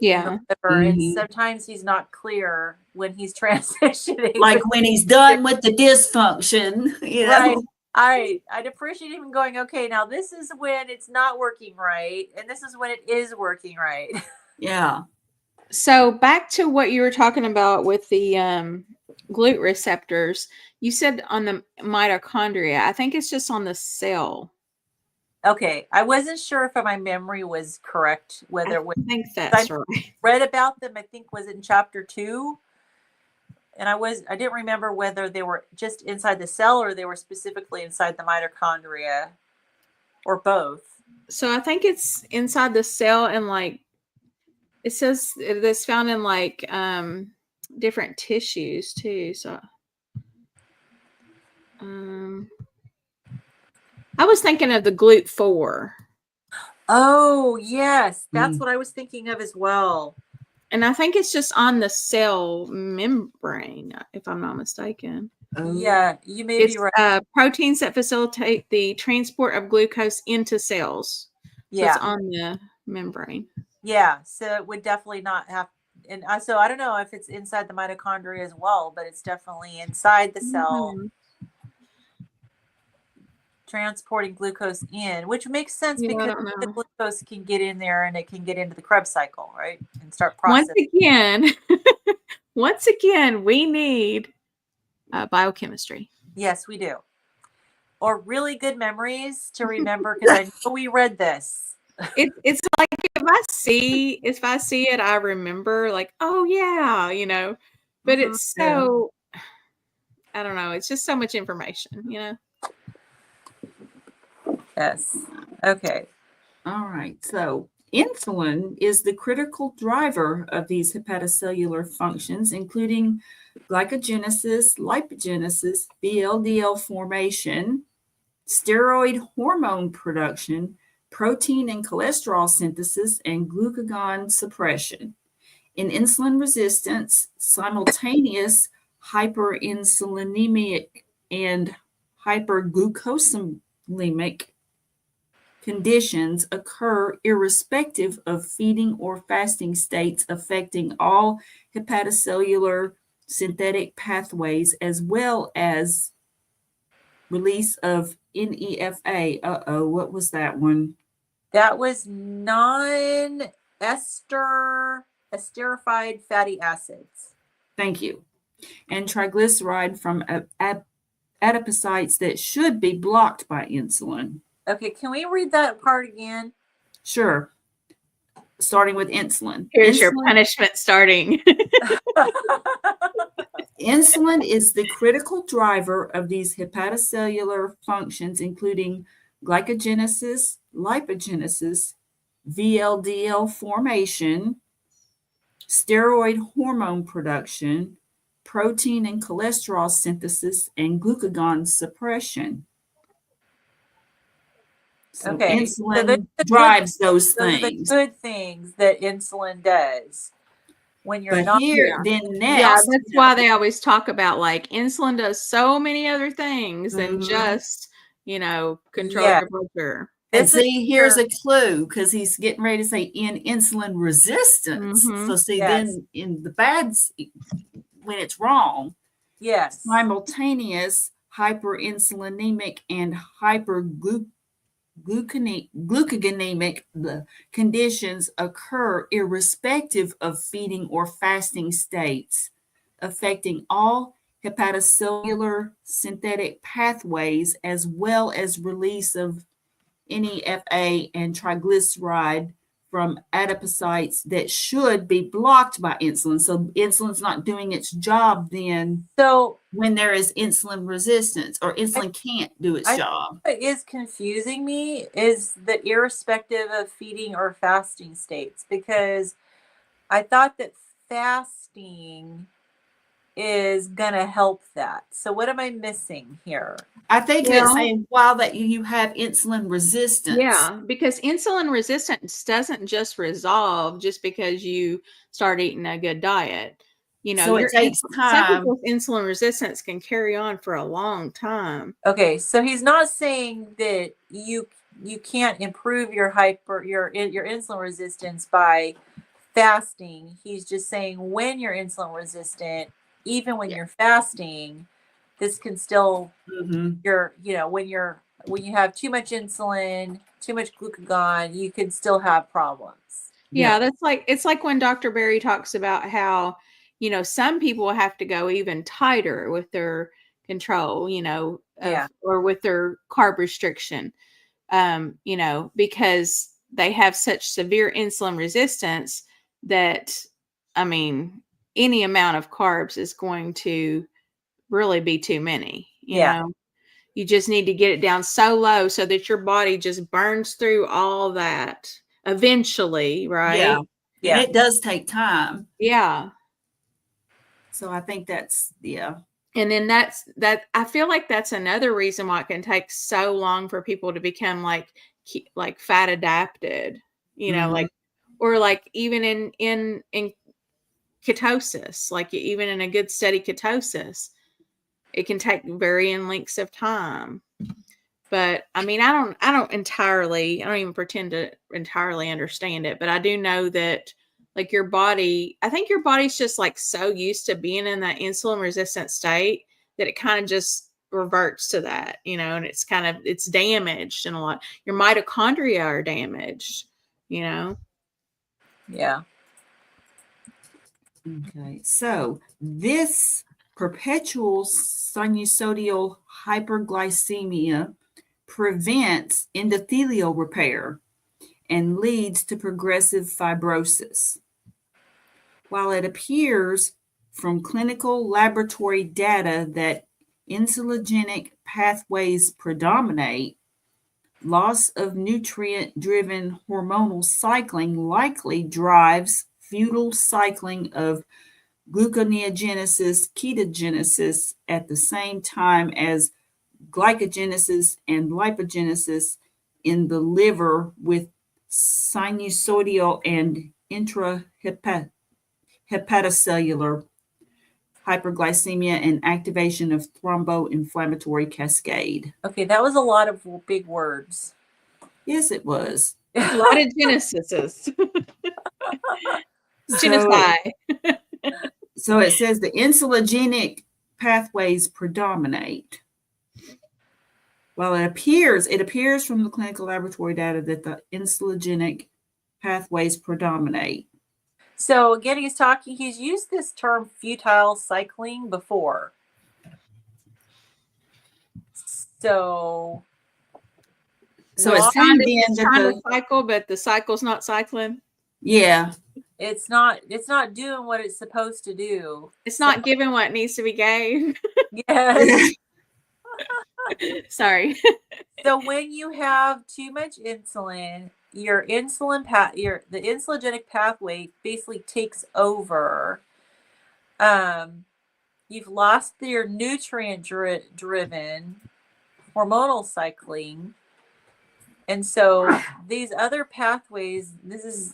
Yeah. And sometimes he's not clear when he's transitioning. Like when he's done with the dysfunction, you know. Right. I'd appreciate him going, okay, now this is when it's not working right, and this is when it is working right. Yeah. So back to what you were talking about with the GLUT receptors, you said on the mitochondria. I think it's just on the cell. Okay, I wasn't sure if my memory was correct. Whether I think that's right. Read about them, I think was in chapter 2. And I didn't remember whether they were just inside the cell or they were specifically inside the mitochondria, or both. So I think it's inside the cell, and like it says it's found in like different tissues too. So I was thinking of the GLUT4. Oh yes, that's what I was thinking of as well. And I think it's just on the cell membrane, if I'm not mistaken. Yeah, you may be right. Proteins that facilitate the transport of glucose into cells. So it's on the membrane. Yeah, so it would definitely not have, and so I don't know if it's inside the mitochondria as well, but it's definitely inside the cell. Transporting glucose in, which makes sense because the glucose can get in there and it can get into the Krebs cycle, right? And start processing. Once again, we need biochemistry. Yes, we do. Or really good memories to remember, because I know we read this. It's like if I see it, I remember, like, oh yeah, you know. But it's so, I don't know. It's just so much information, you know. Yes. Okay. All right. So insulin is the critical driver of these hepatocellular functions, including glycogenesis, lipogenesis, VLDL formation, steroid hormone production, protein and cholesterol synthesis, and glucagon suppression. In insulin resistance, simultaneous hyperinsulinemic and hyperglucosemia conditions occur irrespective of feeding or fasting states, affecting all hepatocellular synthetic pathways as well as release of NEFA. What was that one? That was non-esterified fatty acids. Thank you. And triglyceride from adipocytes that should be blocked by insulin. Okay, can we read that part again? Sure. Starting with insulin. Here's your punishment starting. Insulin is the critical driver of these hepatocellular functions, including glycogenesis, lipogenesis, VLDL formation, steroid hormone production, protein and cholesterol synthesis, and glucagon suppression. So insulin drives those things. The good things that insulin does when you're not here. Then next, that's why they always talk about, like, insulin does so many other things than just, you know, control your blood sugar. And see, here's a clue, because he's getting ready to say in insulin resistance. So see, then in the bads, when it's wrong, simultaneous hyperinsulinemic and hyperglucosemia glucogonemic conditions occur irrespective of feeding or fasting states, affecting all hepatocellular synthetic pathways as well as release of NEFA and triglyceride from adipocytes that should be blocked by insulin. So insulin's not doing its job then So when there is insulin resistance or insulin can't do its I job. what is confusing me is the irrespective of feeding or fasting states, because I thought that fasting is gonna help that. So what am I missing here? I think it's Well, saying while that you have insulin resistance. yeah, because insulin resistance doesn't just resolve just because you start eating a good diet. You know, So it takes some time. people's insulin resistance can carry on for a long time. Okay, so he's not saying that you can't improve your insulin resistance by fasting. He's just saying when you're insulin resistant, even when Yeah. you're fasting, this can still Mhm. when you have too much insulin, too much glucagon, you can still have problems. Yeah, it's like when Dr. Berry talks about how, some people have to go even tighter with their control, Yeah. or with their carb restriction, because they have such severe insulin resistance that, I mean, any amount of carbs is going to really be too many, Yeah. You just need to get it down so low so that your body just burns through all that eventually, right? Yeah. Yeah. And it does take time. Yeah. So I think that's, yeah. And then I feel like that's another reason why it can take so long for people to become like fat adapted, Mhm. or like even in ketosis, like even in a good steady ketosis, it can take varying lengths of time. But I mean, I don't even pretend to entirely understand it, but I do know that like I think your body's just like so used to being in that insulin resistant state that it kind of just reverts to that, and it's damaged and a lot. Your mitochondria are damaged, Yeah. Okay. So this perpetual sinusoidal hyperglycemia prevents endothelial repair and leads to progressive fibrosis. While it appears from clinical laboratory data that insulinogenic pathways predominate, loss of nutrient-driven hormonal cycling likely drives futile cycling of gluconeogenesis, ketogenesis at the same time as glycogenesis and lipogenesis in the liver with sinusoidal and intrahepatocellular hyperglycemia and activation of thromboinflammatory cascade. Okay, that was a lot of big words. Yes, it was. a lot of genesises. Genocide. So it says the insulinogenic pathways predominate. Well, it appears from the clinical laboratory data that the insulinogenic pathways predominate. So again, he's used this term futile cycling before. So it's time then it's trying to cycle, but the cycle's not cycling. Yeah. It's not doing what it's supposed to do. It's not giving what needs to be gave. Yes. Sorry. So when you have too much insulin, your the insulinogenic pathway basically takes over. You've lost your nutrient driven hormonal cycling, and so these other pathways, this is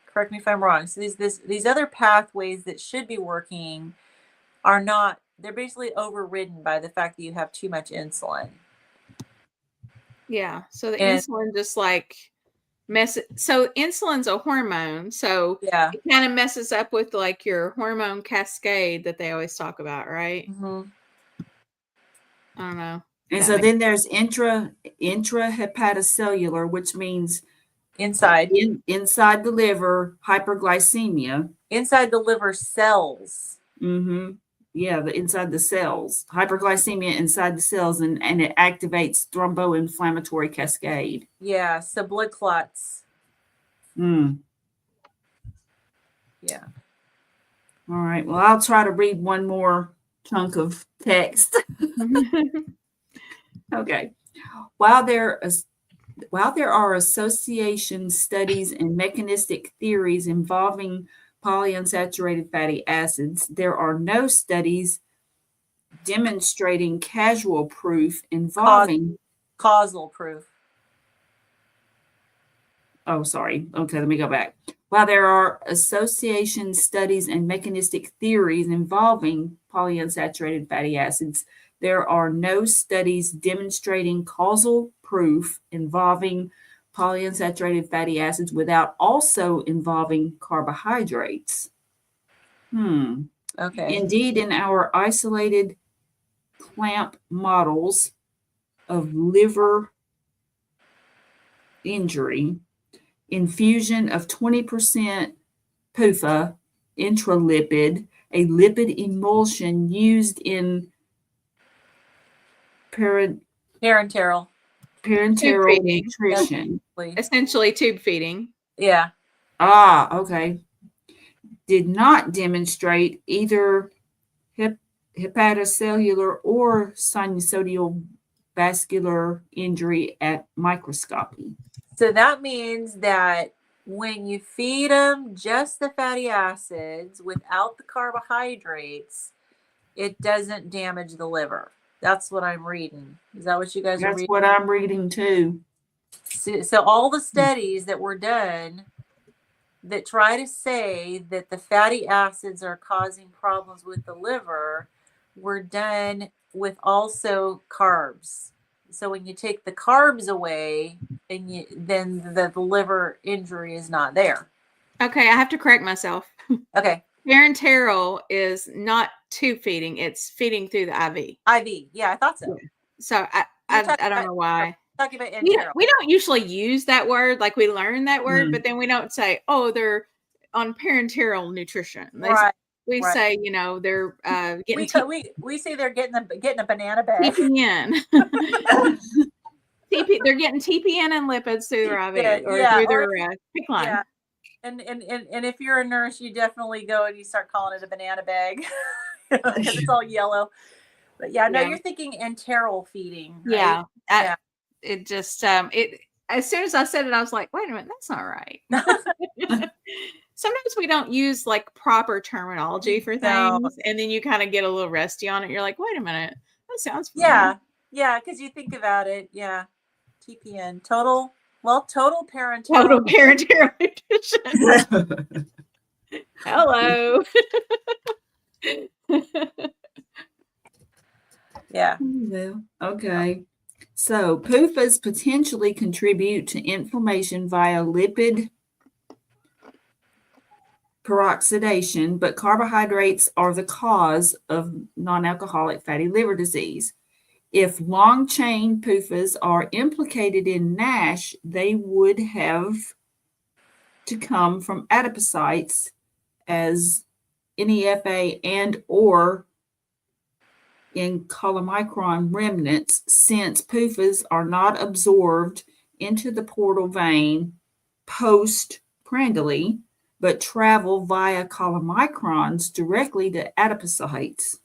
correct me if I'm wrong, so these other pathways that should be working are not. They're basically overridden by the fact that you have too much insulin. Yeah, so the insulin just like so insulin's a hormone, so yeah, it kind of messes up with like your hormone cascade that they always talk about, right? Mm-hmm. I don't know. And That so makes- then there's intrahepatocellular, which means Inside inside the liver, hyperglycemia. inside the liver cells. Mm-hmm. Yeah, the inside the cells, hyperglycemia inside the cells, and it activates thromboinflammatory cascade. Yeah, so blood clots. Mm. Yeah. All right. Well, I'll try to read one more chunk of text. Okay. While there are association studies and mechanistic theories involving polyunsaturated fatty acids, there are no studies demonstrating causal proof involving Causal proof. Oh, sorry. Okay, let me go back. While there are association studies and mechanistic theories involving polyunsaturated fatty acids, there are no studies demonstrating causal proof involving polyunsaturated fatty acids without also involving carbohydrates. Okay. Indeed, in our isolated clamp models of liver injury, infusion of 20% PUFA intralipid, a lipid emulsion used in Parenteral. parenteral feeding. nutrition. Essentially tube feeding. Yeah. Okay. Did not demonstrate either hepatocellular or sinusoidal vascular injury at microscopy. So that means that when you feed them just the fatty acids without the carbohydrates, it doesn't damage the liver. That's what I'm reading. Is that what you guys are That's reading? what I'm reading too. So all the studies that were done that try to say that the fatty acids are causing problems with the liver were done with also carbs. So when you take the carbs away, then the liver injury is not there. Okay, I have to correct myself. Okay. Parenteral is not tube feeding; it's feeding through the IV. IV, yeah, I thought so. So I don't know why. Talking about We don't usually use that word, like we learn that word, but then we don't say, "Oh, they're on parenteral nutrition." Right. We say, they're getting. We say they're getting a banana bag. TPN. They're getting TPN and lipids through their IV or through their PICC line. Yeah. And if you're a nurse, you definitely go and you start calling it a banana bag because it's all yellow. But you're thinking enteral feeding, right? Yeah. It just as soon as I said it, I was like, wait a minute, that's not right. Sometimes we don't use like proper terminology for things, and then you kind of get a little rusty on it. You're like, wait a minute, that sounds familiar. Yeah, because you think about it, TPN, total parenteral. Total parenteral nutrition. Hello. Yeah. Well, okay. So PUFAs potentially contribute to inflammation via lipid peroxidation, but carbohydrates are the cause of non-alcoholic fatty liver disease. If long-chain PUFAs are implicated in NASH, they would have to come from adipocytes as NEFA and or in chylomicron remnants, since PUFAs are not absorbed into the portal vein postprandially, but travel via chylomicrons directly to adipocytes.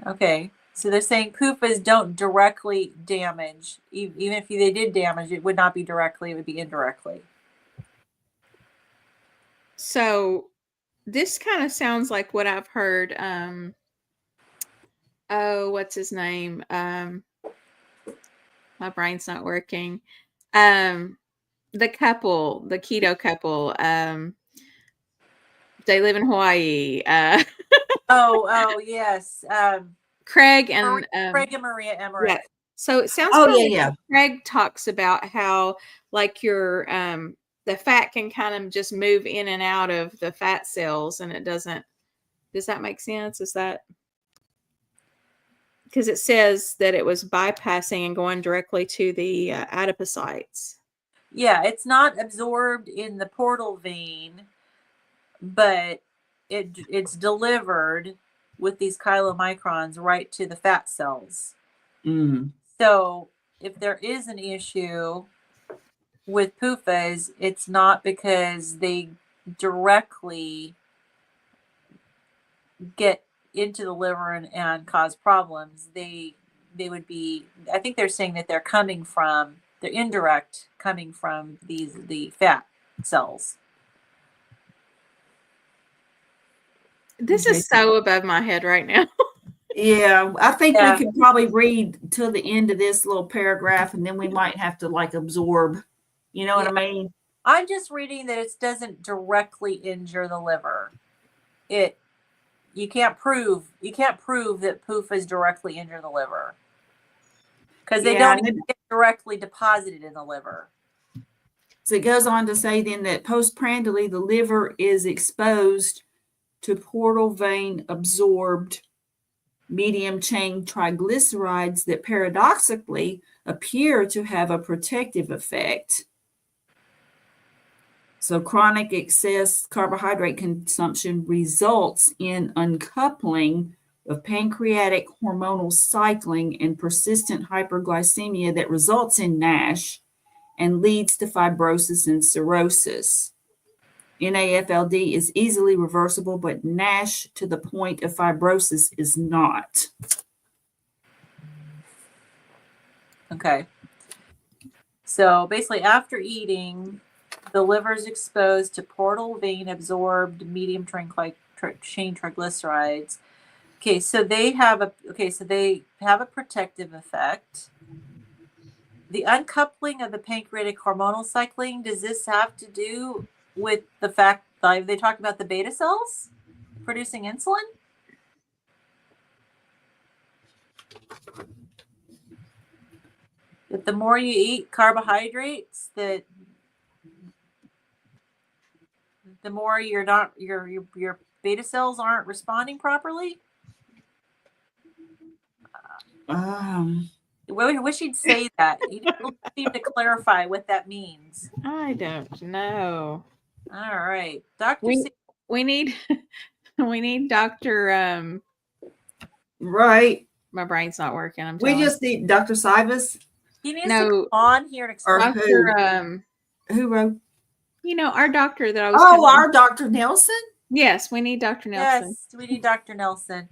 Okay. So they're saying PUFAs don't directly damage. Even if they did damage, it would not be directly, it would be indirectly. So this kind of sounds like what I've heard. What's his name? My brain's not working. The keto couple. They live in Hawaii. Oh yes. Craig and Maria Emmerich. Yeah. So it sounds like Craig talks about how like your the fat can kind of just move in and out of the fat cells, and it doesn't. Does that make sense? Is that? because it says that it was bypassing and going directly to the adipocytes. Yeah, it's not absorbed in the portal vein, but it's delivered with these chylomicrons right to the fat cells. Mm. So if there is an issue with PUFAs, it's not because they directly get into the liver and cause problems. They would be, I think they're saying that they're indirect coming from the fat cells. This is so above my head right now. Yeah, I think Yeah. we could probably read till the end of this little paragraph, and then we might have to like absorb. You know what I mean? I'm just reading that it doesn't directly injure the liver. You can't prove that PUFAs directly injure the liver because they don't even get directly deposited in the liver. So it goes on to say then that postprandially the liver is exposed to portal vein absorbed medium chain triglycerides that paradoxically appear to have a protective effect. So chronic excess carbohydrate consumption results in uncoupling of pancreatic hormonal cycling and persistent hyperglycemia that results in NASH and leads to fibrosis and cirrhosis. NAFLD is easily reversible, but NASH to the point of fibrosis is not. Okay. So basically, after eating, the liver is exposed to portal vein absorbed medium chain triglycerides. Okay, so they have a protective effect. The uncoupling of the pancreatic hormonal cycling, does this have to do with the fact that they talk about the beta cells producing insulin? That the more you eat carbohydrates, that the more your beta cells aren't responding properly? I wish he'd say that. He doesn't seem to clarify what that means. I don't know. All right, Dr. We need Dr. Right. My brain's not working. We just need Dr. Sivas. He needs to come on here and explain. Dr. Who wrote? Our doctor that I was. Oh, our Dr. Nelson? Yes, we need Dr. Nelson. Yes, we need Dr. Nelson.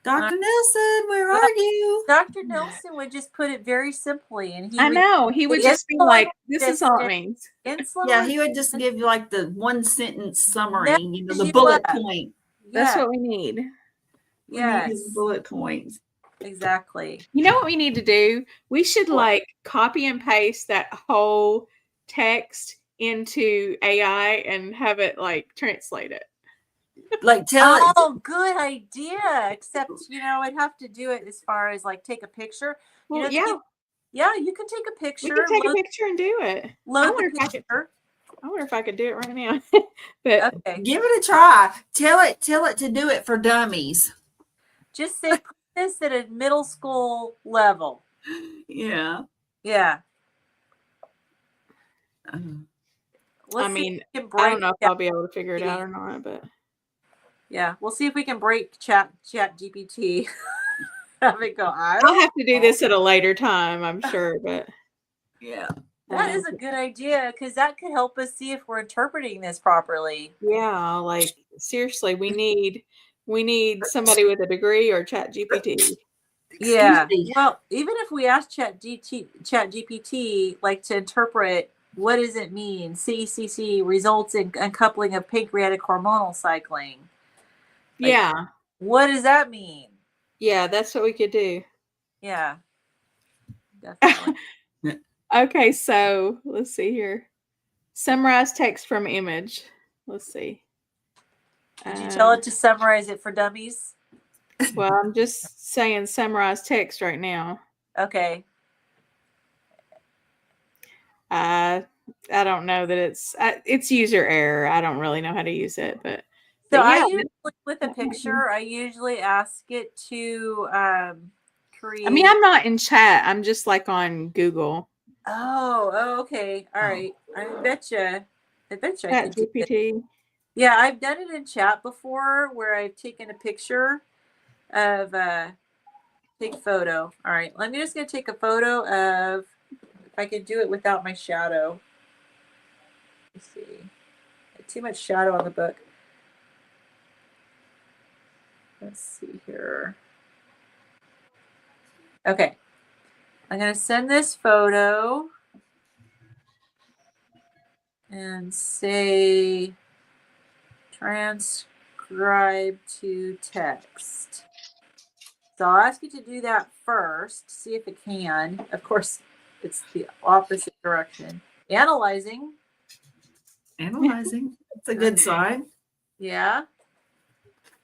Dr. Nelson, where are you? Dr. Nelson would just put it very simply, and he would just be like, "This is all it means." Insulin. Yeah, he would just give you like the one sentence summary, the bullet point. That's what we need. Yes, his bullet points. Exactly. You know what we need to do? We should like copy and paste that whole text into AI and have it like translate it. Like tell it. Oh, good idea. Except, I'd have to do it as far as like take a picture. Well, yeah, you can take a picture. We can take a picture and do it. Load the picture. I wonder if I could do it right now. But okay. Give it a try. Tell it to do it for dummies. Just say put this at a middle school level. Yeah. Yeah. I don't know if I'll be able to figure it out or not, but yeah, we'll see if we can break chat GPT. Have it go. I'll have to do this at a later time, I'm sure, but yeah. That is a good idea because that could help us see if we're interpreting this properly. Yeah, like seriously, we need somebody with a degree or chat GPT. Yeah. Well, even if we ask chat GPT like to interpret what does it mean? CCC results in uncoupling of pancreatic hormonal cycling. Like, yeah. What does that mean? Yeah, that's what we could do. Yeah. Definitely. Okay, so let's see here. Summarize text from image. Let's see. Did you tell it to summarize it for dummies? Well, I'm just saying summarize text right now. Okay. I don't know that it's user error. I don't really know how to use it, but So But I yeah, usually, with a picture, I usually ask it to create. I mean, I'm not in chat. I'm just like on Google. Oh, okay. All right. I bet you I Chat could do it. GPT. Yeah, I've done it in chat before where I've taken a picture of take photo. All right. Let me just gonna take a photo of, if I can do it without my shadow. Let's see. Too much shadow on the book. Let's see here. Okay. I'm going to send this photo and say transcribe to text. So I'll ask you to do that first, see if it can. Of course, it's the opposite direction. Analyzing. Analyzing. That's a good sign. Yeah.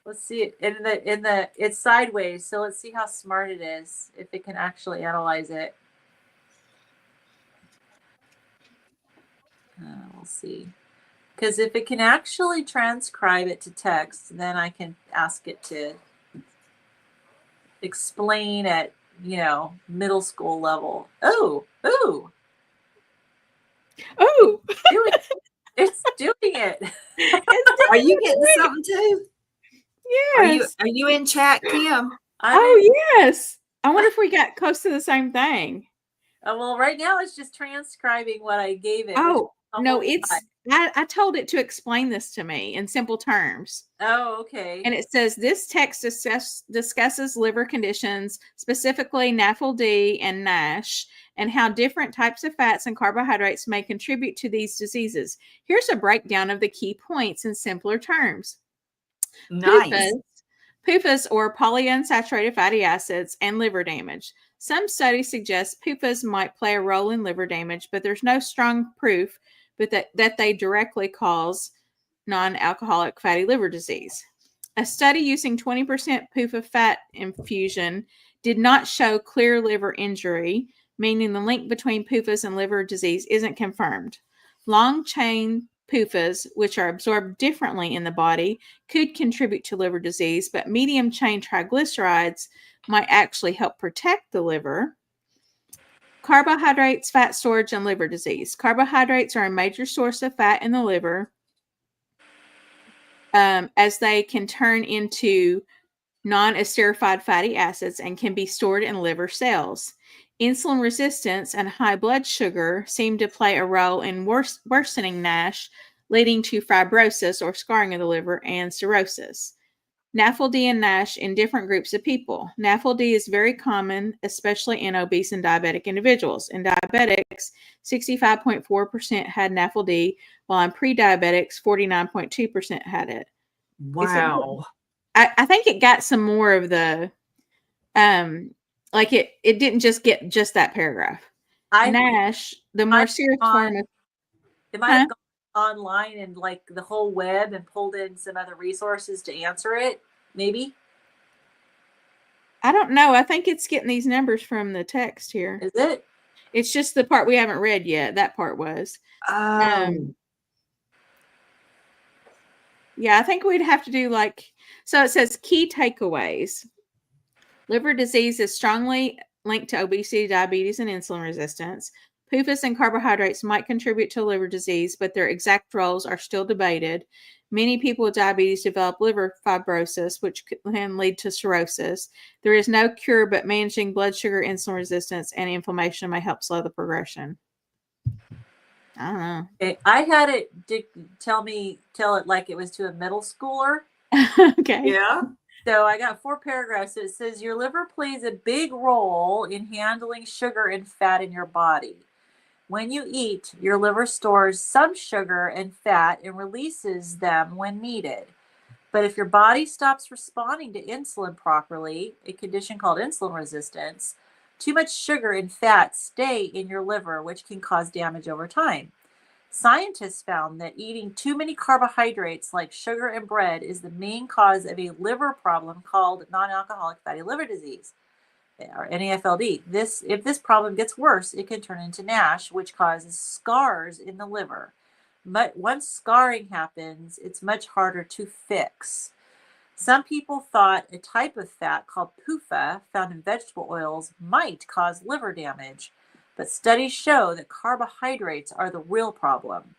Let's see it it's sideways. So let's see how smart it is, if it can actually analyze it. We'll see. Because if it can actually transcribe it to text, then I can ask it to explain at, middle school level. Oh, it's doing it. Are you getting something too? Yes. Are you in chat, Kim? Yes. I wonder if we got close to the same thing. Well, right now it's just transcribing what I gave it. Oh, no, I told it to explain this to me in simple terms. Oh, okay. And it says this text discusses liver conditions, specifically NAFLD and NASH, and how different types of fats and carbohydrates may contribute to these diseases. Here's a breakdown of the key points in simpler terms. Nice. PUFAs, or polyunsaturated fatty acids, and liver damage. Some studies suggest PUFAs might play a role in liver damage, but there's no strong proof that they directly cause non-alcoholic fatty liver disease. A study using 20% PUFA fat infusion did not show clear liver injury, meaning the link between PUFAs and liver disease isn't confirmed. Long-chain PUFAs, which are absorbed differently in the body, could contribute to liver disease, but medium-chain triglycerides might actually help protect the liver. Carbohydrates, fat storage, and liver disease. Carbohydrates are a major source of fat in the liver, as they can turn into non-esterified fatty acids and can be stored in liver cells. Insulin resistance and high blood sugar seem to play a role in worsening NASH, leading to fibrosis or scarring of the liver and cirrhosis. NAFLD and NASH in different groups of people. NAFLD is very common, especially in obese and diabetic individuals. In diabetics, 65.4% had NAFLD, while in pre-diabetics, 49.2% had it. Wow. I think it got some more of the, like it didn't just get just that paragraph. NASH, the more serious form of... It might have gone online and like the whole web and pulled in some other resources to answer it, maybe. I don't know. I think it's getting these numbers from the text here. Is it? It's just the part we haven't read yet. That part was. Yeah, I think we'd have to do so it says key takeaways. Liver disease is strongly linked to obesity, diabetes, and insulin resistance. PUFAs and carbohydrates might contribute to liver disease, but their exact roles are still debated. Many people with diabetes develop liver fibrosis, which can lead to cirrhosis. There is no cure, but managing blood sugar, insulin resistance, and inflammation may help slow the progression. I don't know. Okay. I had it tell it like it was to a middle schooler. Okay. Yeah. So I got 4 paragraphs. It says your liver plays a big role in handling sugar and fat in your body. When you eat, your liver stores some sugar and fat and releases them when needed. But if your body stops responding to insulin properly, a condition called insulin resistance, too much sugar and fat stay in your liver, which can cause damage over time. Scientists found that eating too many carbohydrates like sugar and bread is the main cause of a liver problem called non-alcoholic fatty liver disease, or NAFLD. If this problem gets worse, it can turn into NASH, which causes scars in the liver. once scarring happens, it's much harder to fix. Some people thought a type of fat called PUFA found in vegetable oils might cause liver damage, but studies show that carbohydrates are the real problem.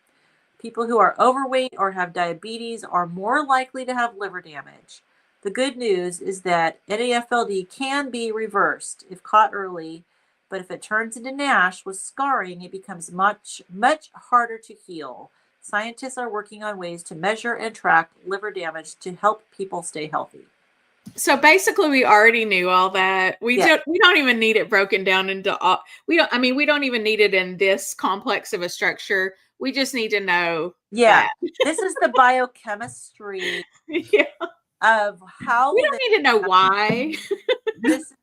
People who are overweight or have diabetes are more likely to have liver damage. The good news is that NAFLD can be reversed if caught early, but if it turns into NASH with scarring, it becomes much, much harder to heal. Scientists are working on ways to measure and track liver damage to help people stay healthy. So basically, we already knew all that. We don't even need it broken down into all. We don't even need it in this complex of a structure. We just need to know. Yeah, that. This is the biochemistry Yeah. of how we don't need to know why. This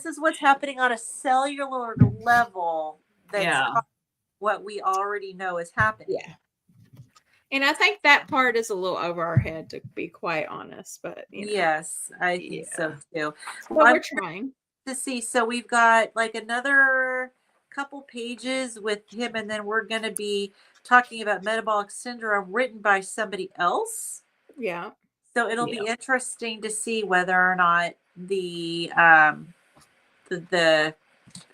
is what's happening on a cellular level. That's what we already know is happening. Yeah. And I think that part is a little over our head, to be quite honest. But yes, I think so too. Well, we're trying to see. So we've got like another couple pages with him, and then we're going to be talking about metabolic syndrome written by somebody else. Yeah. So it'll be interesting to see whether or not the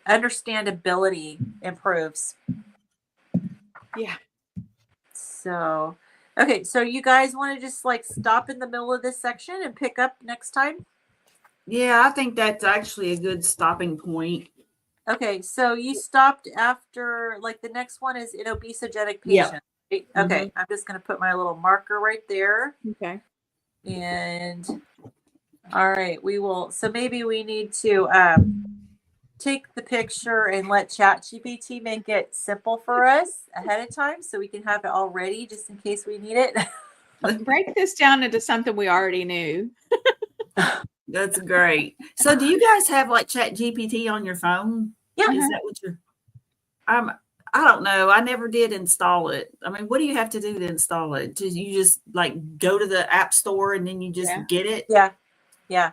understandability improves. Yeah. So, okay. So you guys want to just like stop in the middle of this section and pick up next time? Yeah, I think that's actually a good stopping point. Okay. So you stopped after, like, the next one is in obesogenic patients. Yeah. Right? Okay. I'm just going to put my little marker right there. Okay. And all right, we will. So maybe we need to take the picture and let ChatGPT make it simple for us ahead of time so we can have it all ready just in case we need it. Break this down into something we already knew. That's great. So do you guys have like ChatGPT on your phone? Yeah. Is that what you're I don't know. I never did install it. I mean, what do you have to do to install it? You just like go to the app store and then you just get it? Yeah.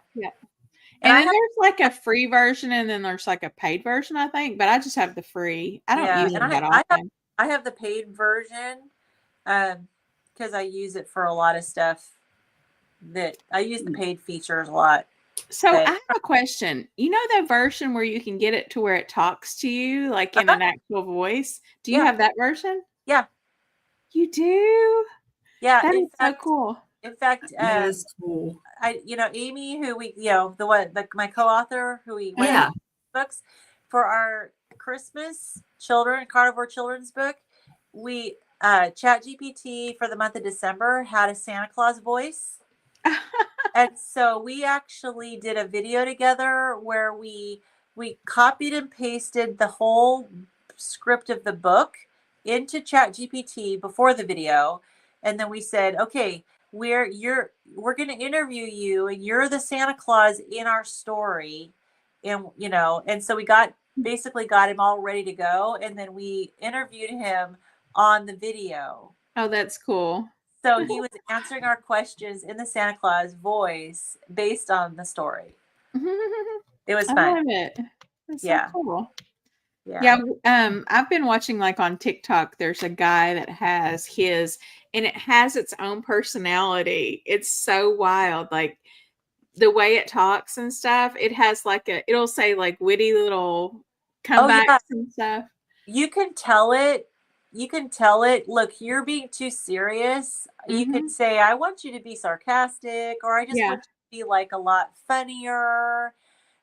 And then there's like a free version and then there's like a paid version, I think, but I just have the free. I don't use it that often. I have the paid version because I use it for a lot of stuff that I use the paid features a lot. So I have a question. You know that version where you can get it to where it talks to you like in an actual voice? Do you have that version? Yeah. You do? Yeah. That is so cool. In fact, that is cool. Amy, who we, the one, my co-author, who we went books for our Christmas carnivore children's book, we ChatGPT for the month of December had a Santa Claus voice, and so we actually did a video together where we copied and pasted the whole script of the book into ChatGPT before the video, and then we said, okay, we're going to interview you and you're the Santa Claus in our story. And, and so we basically got him all ready to go. And then we interviewed him on the video. Oh, that's cool. So he was answering our questions in the Santa Claus voice based on the story. It was fun. I love it. That's so cool. Yeah. I've been watching like on TikTok, there's a guy that has and it has its own personality. It's so wild. Like the way it talks and stuff, it has like it'll say like witty little comebacks and stuff. You can tell it. Look, you're being too serious. You can say, I want you to be sarcastic, or I just want you to be like a lot funnier.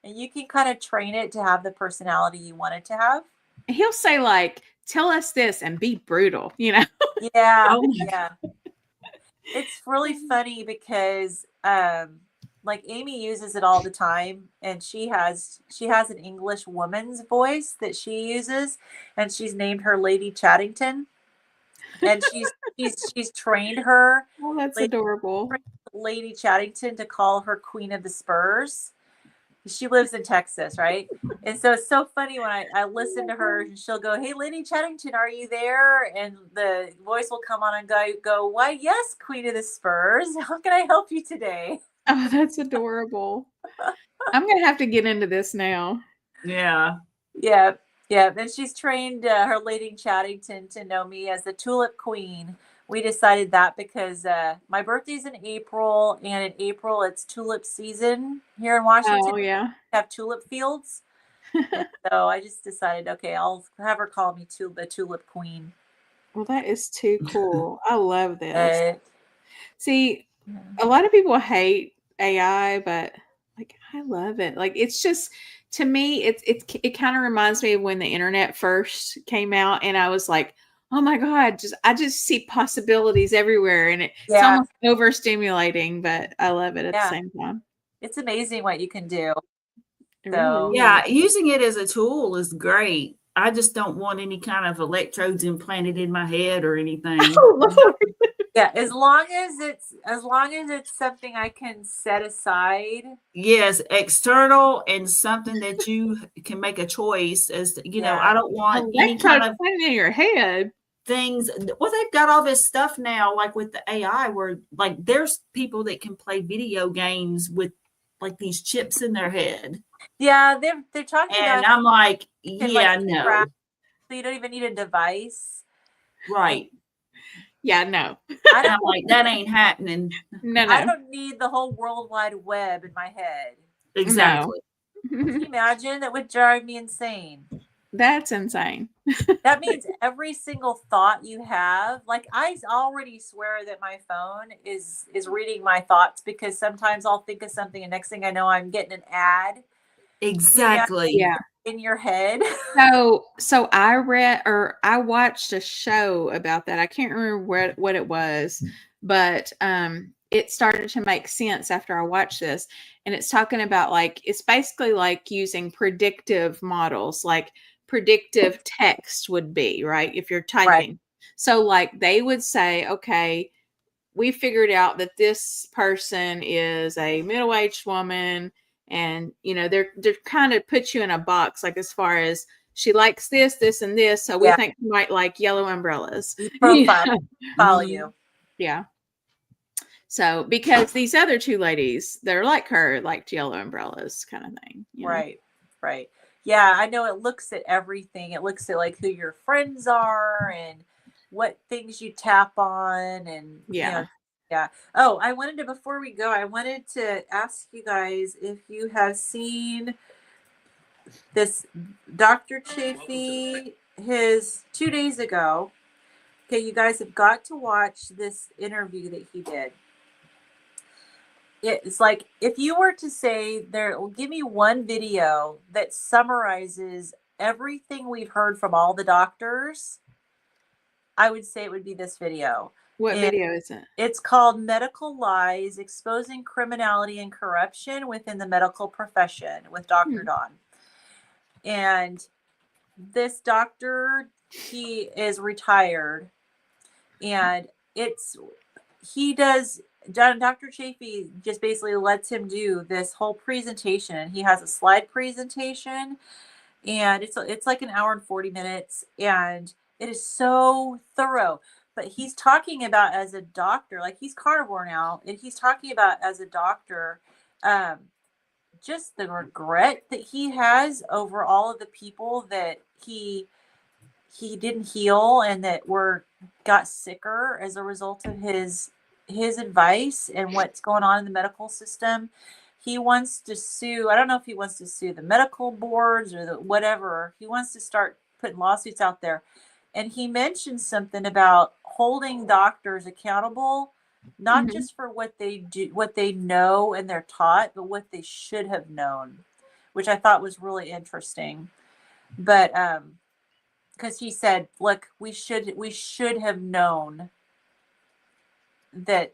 And you can kind of train it to have the personality you want it to have. He'll say like, tell us this and be brutal, Yeah. Yeah. It's really funny because like Amy uses it all the time, and she has an English woman's voice that she uses, and she's named her Lady Chattington. And she's trained her. Oh, that's adorable. Lady Chattington to call her Queen of the Spurs. She lives in Texas, right? And so it's so funny when I listen to her, and she'll go, hey, Lady Chattington, are you there? And the voice will come on and go, why, yes, Queen of the Spurs. How can I help you today? Oh, that's adorable. I'm going to have to get into this now. Yeah. Yeah. Yeah, and she's trained her lady Chattington to know me as the Tulip Queen. We decided that because my birthday's in April, and in April it's tulip season here in Washington. Oh yeah. We have tulip fields. And so I just decided, okay, I'll have her call me the Tulip Queen. Well, that is too cool. I love this. See, Yeah. a lot of people hate AI, but like I love it. Like it's just to me, it kind of reminds me of when the internet first came out, and I was like, oh my God, I just see possibilities everywhere, and it's Yeah. almost overstimulating, but I love it at the same time. It's amazing what you can do. It So really Yeah, is. using it as a tool is great. I just don't want any kind of electrodes implanted in my head or anything. Oh, Lord. yeah, as long as it's something I can set aside. Yes, external and something that you can make a choice as to, you know, I don't want any kind of Electrodes in your head. things. Well, they've got all this stuff now, like with the AI, where like there's people that can play video games with like these chips in their head. Yeah, they're talking And about I'm like, can, yeah, like, no. so you don't even need a device. Right. Yeah, no. I And I'm like, that ain't happening. No. I don't need the whole World Wide Web in my head. Exactly. Can you imagine? That would drive me insane. That's insane. That means every single thought you have, like I already swear that my phone is reading my thoughts, because sometimes I'll think of something and next thing I know I'm getting an ad. Exactly. Yeah. In your head. So I watched a show about that. I can't remember what it was, but it started to make sense after I watched this. And it's talking about like it's basically like using predictive models, like predictive text would be, right? If you're typing. Right. So like they would say, okay, we figured out that this person is a middle-aged woman, and you know they're kind of put you in a box, like as far as she likes this and this, so we think you might like yellow umbrellas. Profile follow you. Yeah. So because these other two ladies, they're like her, liked yellow umbrellas kind of thing. You know? Right. Yeah, I know it looks at everything. It looks at like who your friends are and what things you tap on, and yeah. Oh, before we go, I wanted to ask you guys if you have seen this Dr. Chafee, his 2 days ago. Okay, you guys have got to watch this interview that he did. It's like, if you were to say, give me one video that summarizes everything we've heard from all the doctors, I would say it would be this video. What video is it? It's called Medical Lies, Exposing Criminality and Corruption Within the Medical Profession with Dr. Don. And this doctor, he is retired, and Dr. Chafee just basically lets him do this whole presentation. He has a slide presentation, and it's like an hour and 40 minutes, and it is so thorough. But he's talking about, as a doctor, like he's carnivore now, and he's talking about as a doctor, just the regret that he has over all of the people that he didn't heal and that got sicker as a result of his advice and what's going on in the medical system. He wants to sue. I don't know if he wants to sue the medical boards or whatever. He wants to start putting lawsuits out there. And he mentioned something about holding doctors accountable, not just for what they do, what they know and they're taught, but what they should have known, which I thought was really interesting. But because he said, look, we should have known that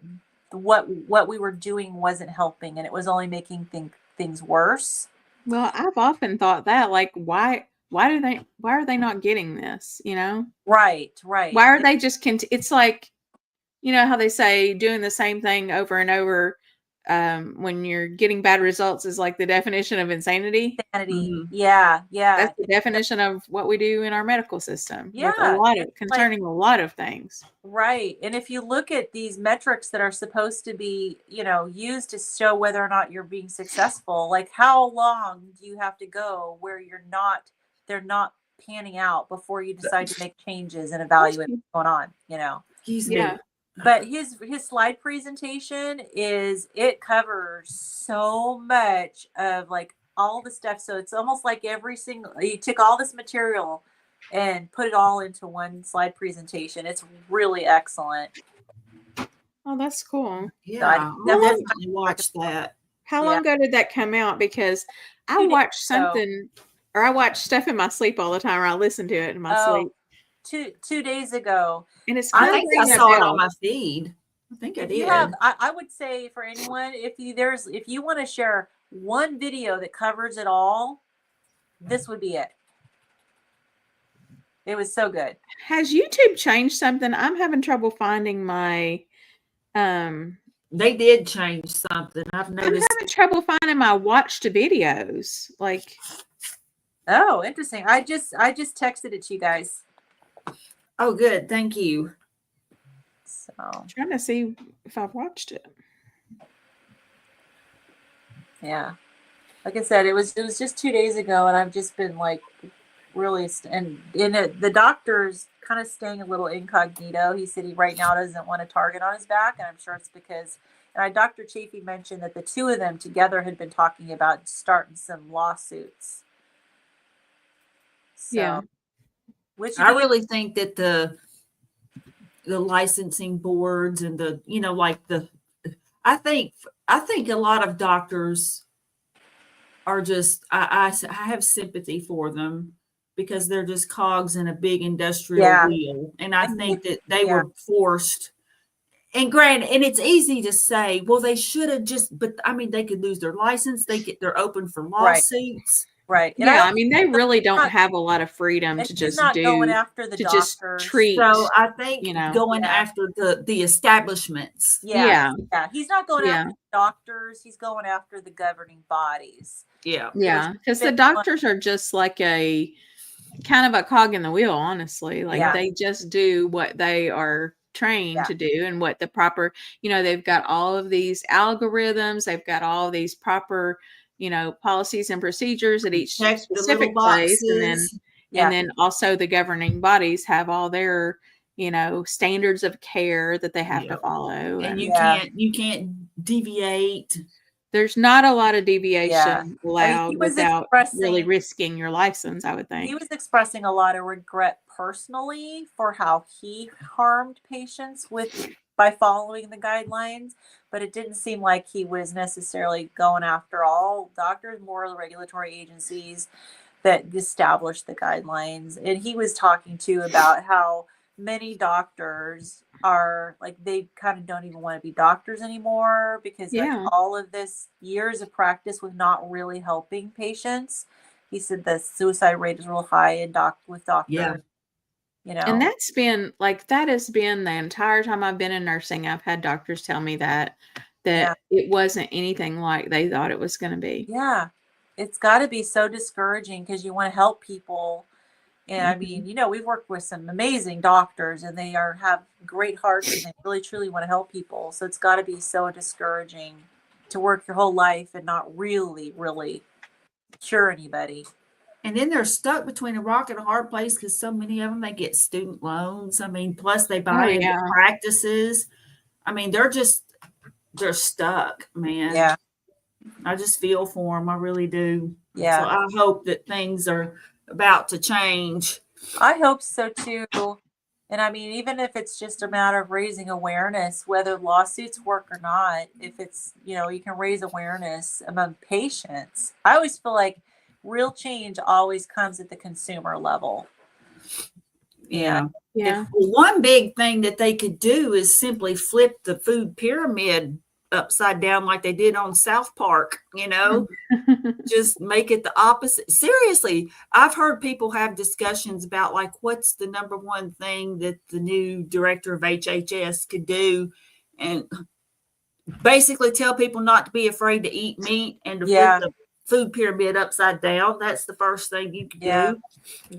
what we were doing wasn't helping, and it was only making things worse. Well, I've often thought that, like, why are they not getting this, you know? Right. Why are they just it's like, you know how they say doing the same thing over and over when you're getting bad results is like the definition of insanity. Yeah. That's the definition of what we do in our medical system. Yeah, with concerning a lot of things. Right. And if you look at these metrics that are supposed to be, used to show whether or not you're being successful, like how long do you have to go where they're not panning out before you decide to make changes and evaluate what's going on, you know. Excuse Yeah. me. But his slide presentation it covers so much of like all the stuff. So it's almost like he took all this material and put it all into one slide presentation. It's really excellent. Oh, that's cool. Yeah, I'll definitely watch that. How long ago did that come out? Because I watched something, or I watch stuff in my sleep all the time, or I listen to it in my sleep. 2 days ago. And it's I think I saw it on my feed. I think I did. I would say for anyone, if you want to share one video that covers it all, this would be it. It was so good. Has YouTube changed something? I'm having trouble finding my they did change something. I've noticed. I'm having trouble finding my watched videos. Like, oh, interesting. I just texted it to you guys. Oh, good. Thank you. So I'm trying to see if I've watched it. Yeah, like I said, it was just 2 days ago, and I've just been like really the doctor's kind of staying a little incognito. He said he right now doesn't want a target on his back, and I'm sure it's because Dr. Chafee mentioned that the two of them together had been talking about starting some lawsuits. So, yeah, I really think that the licensing boards and I think a lot of doctors are just I have sympathy for them because they're just cogs in a big industrial wheel, and I think that they were forced. And granted, and it's easy to say, well, they should have but I mean, they could lose their license. They're open for lawsuits. Right. And I mean, they really don't have a lot of freedom to just going after the doctors. Just treat. So I think going after the establishments. Yeah. He's not going after the doctors. He's going after the governing bodies. Yeah. Yeah. Because the doctors are just like a kind of a cog in the wheel, honestly. Like they just do what they are trained to do and what the proper, they've got all of these algorithms. They've got all these proper, policies and procedures at each specific place. And then also the governing bodies have all their, standards of care that they have to follow. And you can't deviate. There's not a lot of deviation allowed without really risking your license, I would think. He was expressing a lot of regret personally for how he harmed patients by following the guidelines, but it didn't seem like he was necessarily going after all doctors, more the regulatory agencies that established the guidelines. And he was talking too about how many doctors are like, they kind of don't even want to be doctors anymore because all of this years of practice was not really helping patients. He said the suicide rate is real high with doctors. And that's been that has been the entire time I've been in nursing. I've had doctors tell me that it wasn't anything like they thought it was going to be. Yeah. It's got to be so discouraging because you want to help people. And I mean, we've worked with some amazing doctors and they have great hearts and they really truly want to help people. So it's got to be so discouraging to work your whole life and not really, really cure anybody. And then they're stuck between a rock and a hard place because so many of them, they get student loans. I mean, plus they buy into practices. I mean, they're stuck, man. Yeah. I just feel for them. I really do. Yeah. So I hope that things are about to change. I hope so too. And I mean, even if it's just a matter of raising awareness, whether lawsuits work or not, if it's, you can raise awareness among patients. I always feel like real change always comes at the consumer level. Yeah. One big thing that they could do is simply flip the food pyramid upside down like they did on South Park, just make it the opposite. Seriously, I've heard people have discussions about what's the number one thing that the new director of HHS could do, and basically tell people not to be afraid to eat meat and to flip the food pyramid upside down. That's the first thing you could do.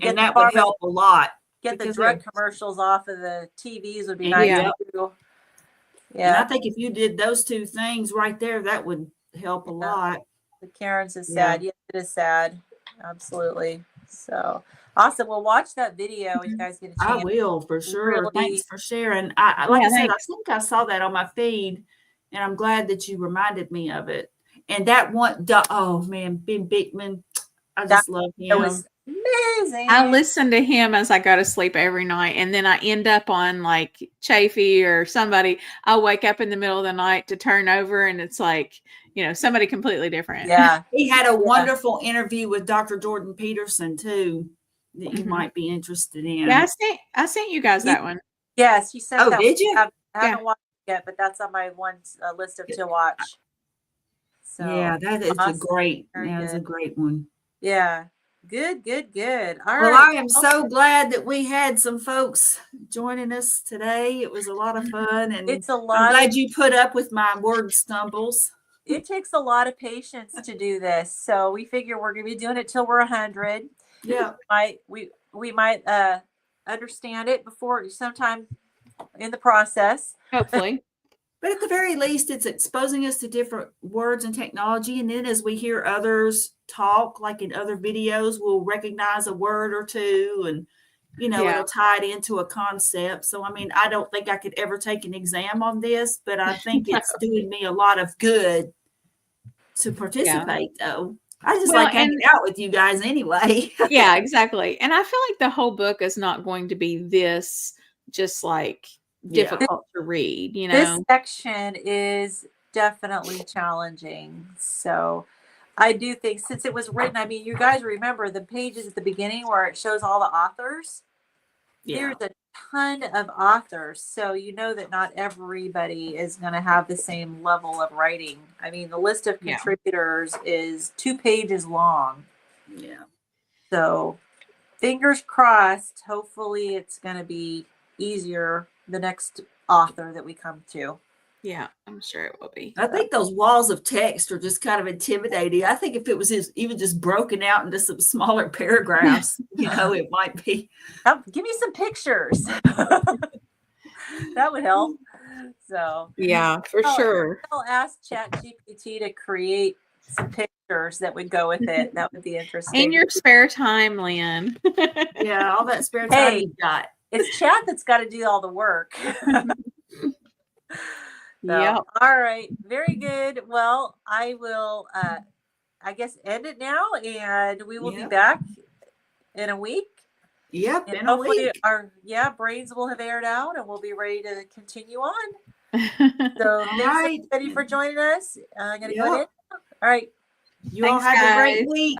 And that would help a lot. Get the drug commercials off of the TVs would be nice too. Yeah. And I think if you did those two things right there, that would help a lot. The Karen's is sad. Yes, it is sad. Absolutely. So awesome. Well, watch that video when you guys get a chance. I will, for sure. Really- Thanks for sharing. Like I said, thanks. I think I saw that on my feed, and I'm glad that you reminded me of it. And that one, oh man, Ben Bickman, I just love him. It was amazing. I listen to him as I go to sleep every night, and then I end up on like Chafee or somebody. I'll wake up in the middle of the night to turn over, and it's like, somebody completely different. Yeah. He had a wonderful interview with Dr. Jordan Peterson too, that you Mhm. might be interested in. Yeah, I sent you guys that one. Yes, you sent Oh, that. did you? I haven't watched it yet, but that's on my list of to watch. So Yeah, that is awesome. a great. Very That is a good. great one. Yeah. Good. All Well, right. I am so glad that we had some folks joining us today. It was a lot of fun, and It's a I'm lot. glad you put up with my word stumbles. It takes a lot of patience to do this, so we figure we're going to be doing it till we're 100. Yeah, We might understand it before sometime in the process. Hopefully. but at the very least, it's exposing us to different words and technology, and then as we hear others talk, like in other videos, we'll recognize a word or two, and it'll tie it into a concept. So, I mean, I don't think I could ever take an exam on this, but I think it's doing me a lot of good to participate, though. I just like hanging out with you guys anyway. Yeah, exactly. And I feel like the whole book is not going to be this just like difficult to read, This section is definitely challenging. So I do think, since it was written, I mean, you guys remember the pages at the beginning where it shows all the authors? Yeah. There's a ton of authors, so you know that not everybody is going to have the same level of writing. I mean, the list of contributors is 2 pages long. Yeah. So fingers crossed, hopefully it's going to be easier the next author that we come to. Yeah, I'm sure it will be. I think those walls of text are just kind of intimidating. I think if it was even just broken out into some smaller paragraphs, it might be. Give me some pictures. That would help. So yeah, for sure. I'll ask ChatGPT to create some pictures that would go with it. That would be interesting. In your spare time, Lynn. Yeah, all that spare time you got. It's Chat that's got to do all the work. Yeah. All right. Very good. Well, I will, I guess, end it now, and we will be back in a week. Yep. And hopefully our brains will have aired out, and we'll be ready to continue on. So thanks everybody for joining us. I'm going to go ahead. All right. You all have a great week.